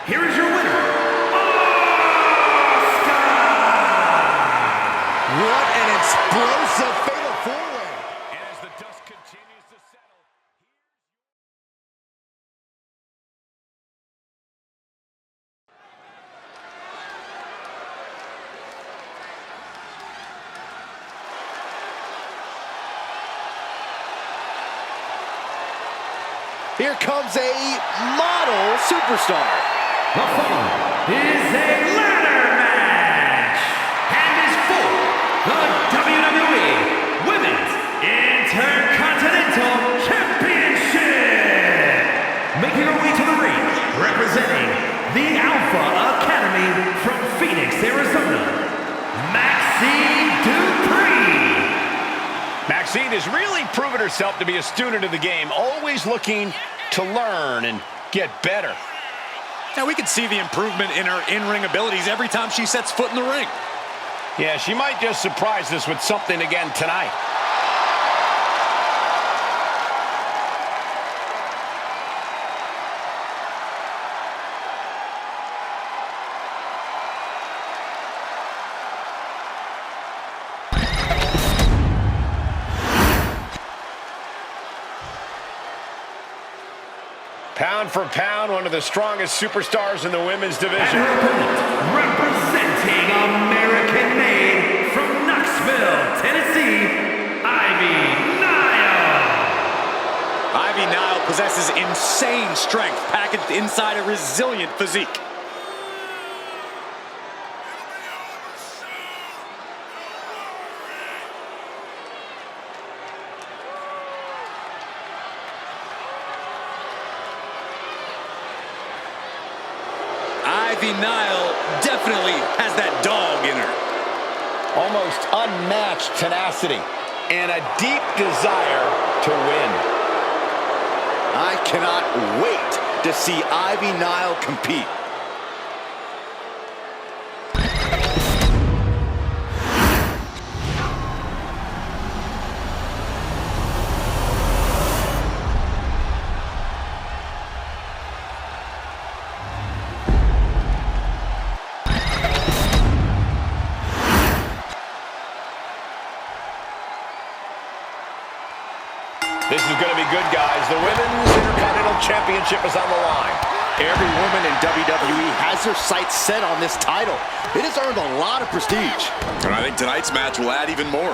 [SPEAKER 5] Here is your winner, Asuka!
[SPEAKER 1] What an explosive fatal four-way.
[SPEAKER 3] And as the dust continues to settle.
[SPEAKER 1] Here comes a model superstar.
[SPEAKER 5] The following is a ladder match and is for the WWE Women's Intercontinental Championship. Making her way to the ring, representing the Alpha Academy from Phoenix, Arizona, Maxine Dupree.
[SPEAKER 3] Maxine has really proven herself to be a student of the game, always looking to learn and get better.
[SPEAKER 2] Now we can see the improvement in her in-ring abilities every time she sets foot in the ring.
[SPEAKER 3] Yeah, she might just surprise us with something again tonight. Pound for pound, one of the strongest superstars in the women's division.
[SPEAKER 5] And her opponent, representing American-made from Knoxville, Tennessee, Ivy Nile.
[SPEAKER 4] Ivy Nile possesses insane strength packaged inside a resilient physique. Ivy Nile definitely has that dog in her.
[SPEAKER 3] Almost unmatched tenacity and a deep desire to win.
[SPEAKER 1] I cannot wait to see Ivy Nile compete.
[SPEAKER 3] This is going to be good, guys. The Women's Intercontinental Championship is on the line.
[SPEAKER 1] Every woman in WWE has their sights set on this title. It has earned a lot of prestige.
[SPEAKER 4] And I think tonight's match will add even more.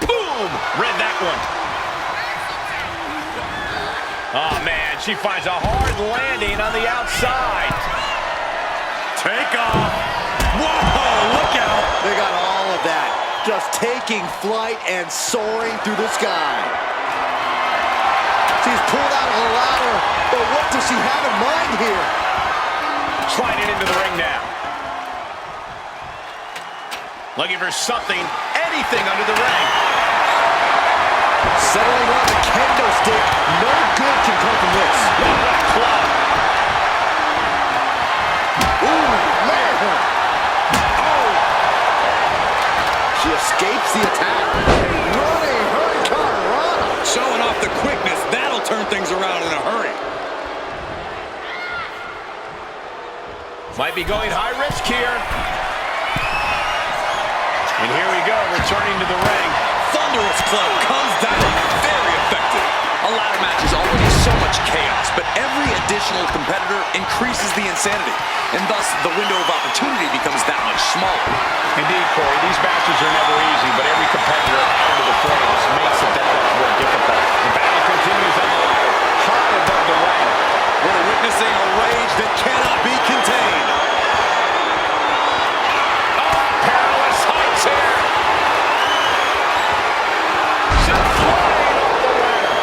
[SPEAKER 3] Boom! Read that one. Oh, man, she finds a hard landing on the outside.
[SPEAKER 4] Take off. Whoa, look out.
[SPEAKER 1] They got all of that. Just taking flight and soaring through the sky. She's pulled out of the ladder, but what does she have in mind here?
[SPEAKER 3] Sliding into the ring now. Looking for something, anything under the ring.
[SPEAKER 1] Settling on the kendo stick. No good can come from this.
[SPEAKER 3] What a club.
[SPEAKER 1] Ooh, man. Oh. She escapes the attack. Running hurricanrana.
[SPEAKER 4] Showing off the quickness. That'll turn things around in a hurry.
[SPEAKER 3] Might be going high risk here. And here we go, returning to the ring.
[SPEAKER 4] Thunderous club comes down. Very effective. A ladder match is already so much chaos, but every additional competitor increases the insanity, and thus the window of opportunity becomes that much smaller.
[SPEAKER 3] Indeed, Corey, these matches are never easy, but every competitor out into the fray just makes it that much more difficult. The battle continues on the ladder, high above the ring.
[SPEAKER 4] We're witnessing a rage that cannot be contained.
[SPEAKER 3] Oh, perilous heights here. She's flying off the ladder.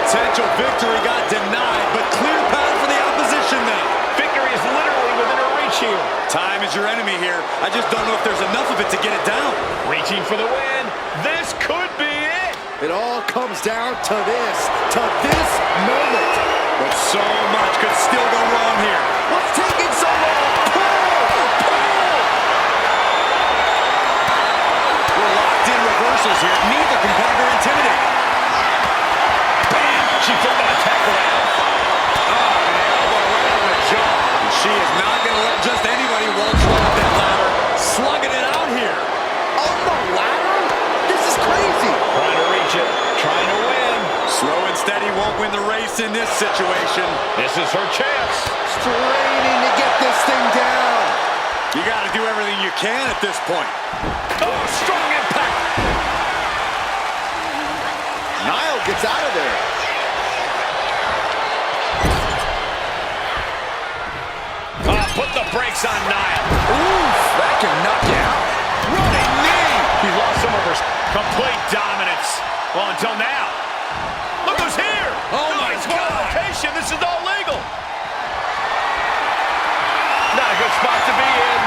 [SPEAKER 4] Potential victory got denied, but clear path for the opposition now.
[SPEAKER 3] Victory is literally within her reach here.
[SPEAKER 4] Time is your enemy here. I just don't know if there's enough of it to get it down.
[SPEAKER 3] Reaching for the win. This could be it.
[SPEAKER 1] It all comes down to this moment.
[SPEAKER 4] But so much could still go wrong here.
[SPEAKER 1] What's taking so long?
[SPEAKER 4] We're locked in reversals here. Neither competitor intimidated.
[SPEAKER 3] Bam! She flipped that attack around.
[SPEAKER 4] Oh, an elbow right on the jaw. And she is not going to let just anybody waltz right up that ladder. Slugging it out here.
[SPEAKER 1] On the ladder? This is crazy.
[SPEAKER 3] Trying to reach it. Trying to win.
[SPEAKER 4] Slow and steady won't win the race in this situation.
[SPEAKER 3] This is her chance.
[SPEAKER 1] Straining to get this thing down.
[SPEAKER 4] You got to do everything you can at this point.
[SPEAKER 3] Oh, strong impact.
[SPEAKER 1] Nile gets out of there.
[SPEAKER 3] Put the brakes on Nile.
[SPEAKER 1] Oof, that can knock you out.
[SPEAKER 3] Running knee. He lost some of her complete dominance. Well, until now. Look who's here.
[SPEAKER 4] Oh, my God.
[SPEAKER 3] This is all legal. Not a good spot to be in.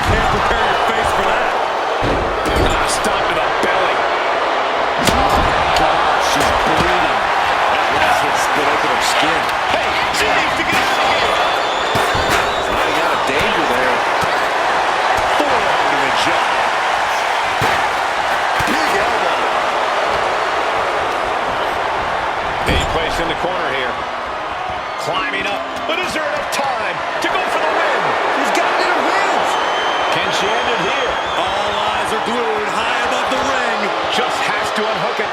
[SPEAKER 4] Can't prepare your face for that.
[SPEAKER 3] Stop to the belly.
[SPEAKER 1] God, she's bleeding. That wrestling split open her skin.
[SPEAKER 3] Hey, she needs to get out of here.
[SPEAKER 1] Running out of danger there.
[SPEAKER 3] Forearm to the jaw.
[SPEAKER 1] Big elbow.
[SPEAKER 3] Being placed in the corner here. Climbing up. But is there enough time to go for the win?
[SPEAKER 1] She's got it in her hands.
[SPEAKER 3] Can she end it here?
[SPEAKER 4] All eyes are glued high above the ring.
[SPEAKER 3] just has to unhook it.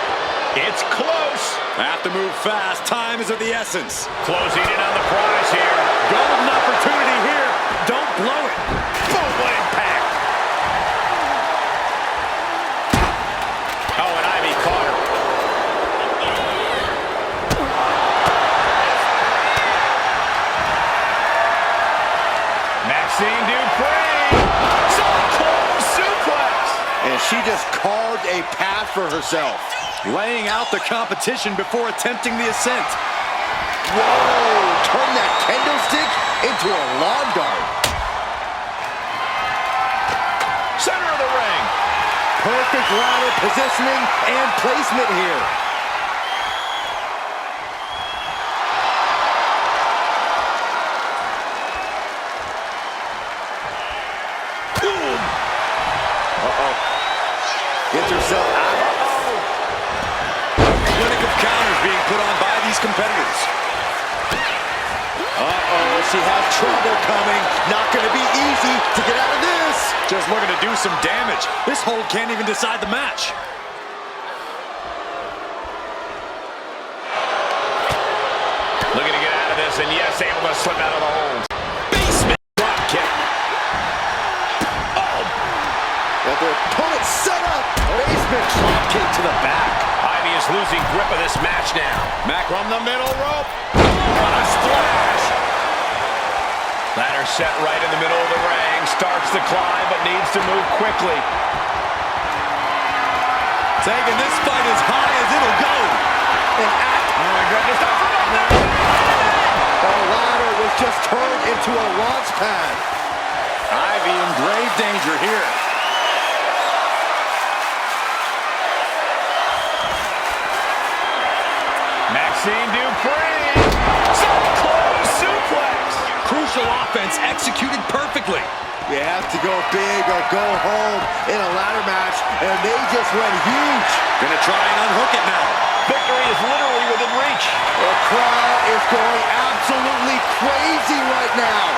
[SPEAKER 3] It's close.
[SPEAKER 4] Have to move fast. Time is of the essence.
[SPEAKER 3] Closing in on the prize here.
[SPEAKER 4] Golden opportunity here. Don't blow it.
[SPEAKER 3] Boom, what impact. Oh, and Ivy caught her. Maxine Dupree. So close suplex.
[SPEAKER 1] And she just carved a path for herself.
[SPEAKER 4] Laying out the competition before attempting the ascent.
[SPEAKER 1] Whoa! Turn that kendo stick into a lawn dart.
[SPEAKER 3] Center of the ring.
[SPEAKER 1] Perfect ladder positioning and placement here. Boom! Uh-oh. Gets herself out.
[SPEAKER 4] Clinic of counters being put on by these competitors.
[SPEAKER 1] Uh-oh, she has trouble coming. Not going to be easy to get out of this.
[SPEAKER 4] Just looking to do some damage. This hold can't even decide the match.
[SPEAKER 3] Looking to get out of this, and yes, able to slip out of the hold. Basement drop kick. Oh.
[SPEAKER 1] Got their opponent set up. Basement drop kick to the back.
[SPEAKER 3] Ivy is losing grip of this match now. Mac from the middle rope. What a splash. Ladder set right in the middle of the ring. Starts to climb, but needs to move quickly.
[SPEAKER 4] Taking this fight as high as it'll go.
[SPEAKER 3] Oh my goodness, that's enough.
[SPEAKER 1] The ladder was just turned into a launch pad.
[SPEAKER 4] Ivy in grave danger here.
[SPEAKER 3] Maxine Dupree. So close suplex.
[SPEAKER 4] Crucial offense executed perfectly.
[SPEAKER 1] You have to go big or go home in a ladder match, and they just went huge.
[SPEAKER 4] Gonna try and unhook it now.
[SPEAKER 3] Victory is literally within reach.
[SPEAKER 1] The crowd is going absolutely crazy right now.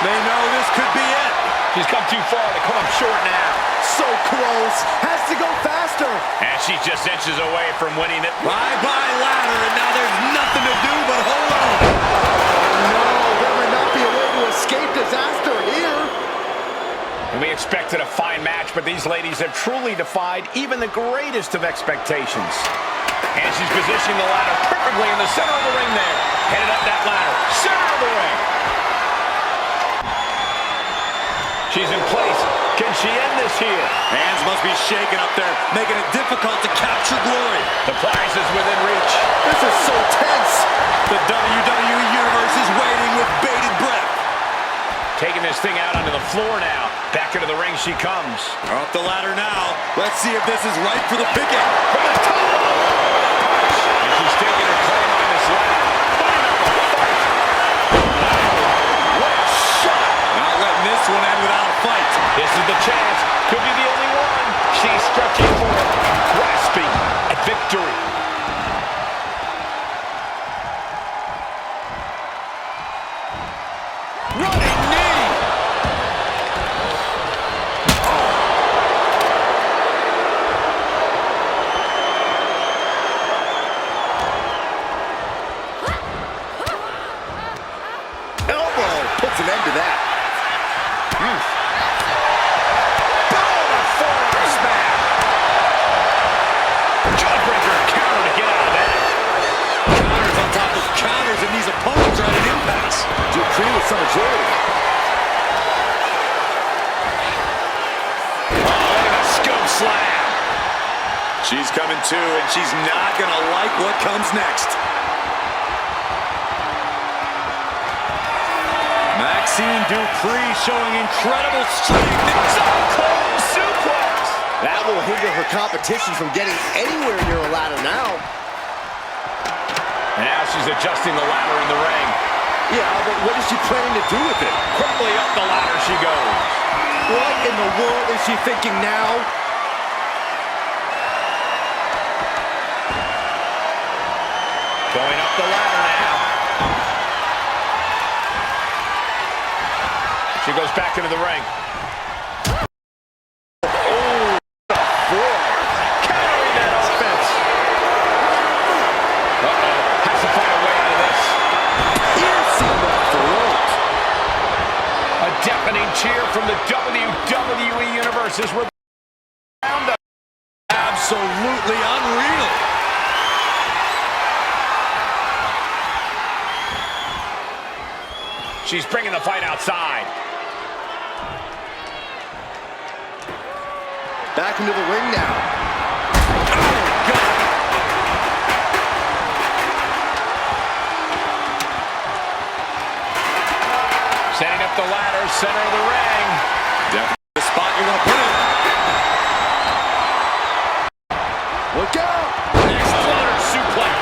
[SPEAKER 4] They know this could be it.
[SPEAKER 3] She's come too far to come up short now.
[SPEAKER 1] So close, has to go faster.
[SPEAKER 3] And she's just inches away from winning it.
[SPEAKER 4] Bye-bye ladder, and now there's nothing to do but hold on.
[SPEAKER 1] No, there may not be a way to escape disaster here.
[SPEAKER 3] And we expected a fine match, but these ladies have truly defied even the greatest of expectations. And she's positioning the ladder perfectly in the center of the ring there. Headed up that ladder, center of the ring. She's in place. Can she end this here?
[SPEAKER 4] Hands must be shaking up there, making it difficult to capture glory.
[SPEAKER 3] The prize is within reach.
[SPEAKER 1] This is so tense.
[SPEAKER 4] The WWE Universe is waiting with bated breath.
[SPEAKER 3] Taking this thing out onto the floor now. Back into the ring she comes.
[SPEAKER 4] Up the ladder now. Let's see if this is right for the picking.
[SPEAKER 3] From the top. And she's taking her claim on this ladder. What a shot.
[SPEAKER 4] Not letting this one end without a fight.
[SPEAKER 3] This is the chance. Could be the only one. She's stretching for it. Grasping at victory. Running knee.
[SPEAKER 1] Elbow puts an end to that.
[SPEAKER 3] Forearm smash. Jawbreaker counter to get out of that.
[SPEAKER 4] Counters on top of counters, and these opponents are at an impasse.
[SPEAKER 1] Dupree with some agility.
[SPEAKER 3] Oh, look at the scope slam.
[SPEAKER 4] She's coming too, and she's not going to like what comes next. Maxine Dupree showing incredible strength.
[SPEAKER 3] So close suplex.
[SPEAKER 1] That will hinder her competition from getting anywhere near a ladder now.
[SPEAKER 3] And now she's adjusting the ladder in the ring.
[SPEAKER 1] Yeah, but what is she planning to do with it?
[SPEAKER 3] Quickly up the ladder she goes.
[SPEAKER 1] What in the world is she thinking now?
[SPEAKER 3] Going up the ladder now. She goes back into the ring. Oh, the forearm. Countering from the WWE Universe is around us.
[SPEAKER 4] Absolutely unreal.
[SPEAKER 3] She's bringing the fight outside.
[SPEAKER 1] Back into the ring now.
[SPEAKER 3] Oh, God. Setting up the ladder, center of the ring.
[SPEAKER 4] Definitely the spot you're going to put it.
[SPEAKER 1] Look out!
[SPEAKER 3] Exploder suplex.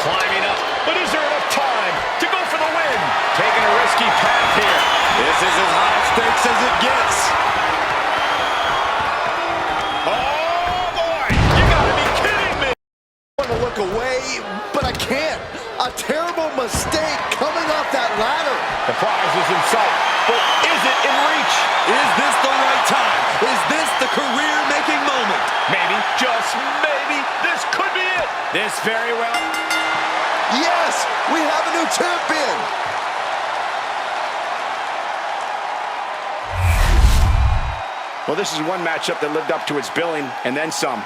[SPEAKER 3] Climbing up, but is there enough time to go for the win? Taking a risky path here.
[SPEAKER 4] This is as high stakes as it gets.
[SPEAKER 3] Oh, boy! You gotta be kidding me!
[SPEAKER 1] I want to look away, but I can't. A terrible mistake coming off that ladder.
[SPEAKER 3] The prize is in sight, but is it in reach?
[SPEAKER 4] Is this the right time? Is this the career-making moment?
[SPEAKER 3] Maybe, just maybe, this could be it. This very well.
[SPEAKER 1] Yes, we have a new champion.
[SPEAKER 3] Well, this is one matchup that lived up to its billing, and then some.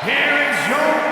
[SPEAKER 5] Here is your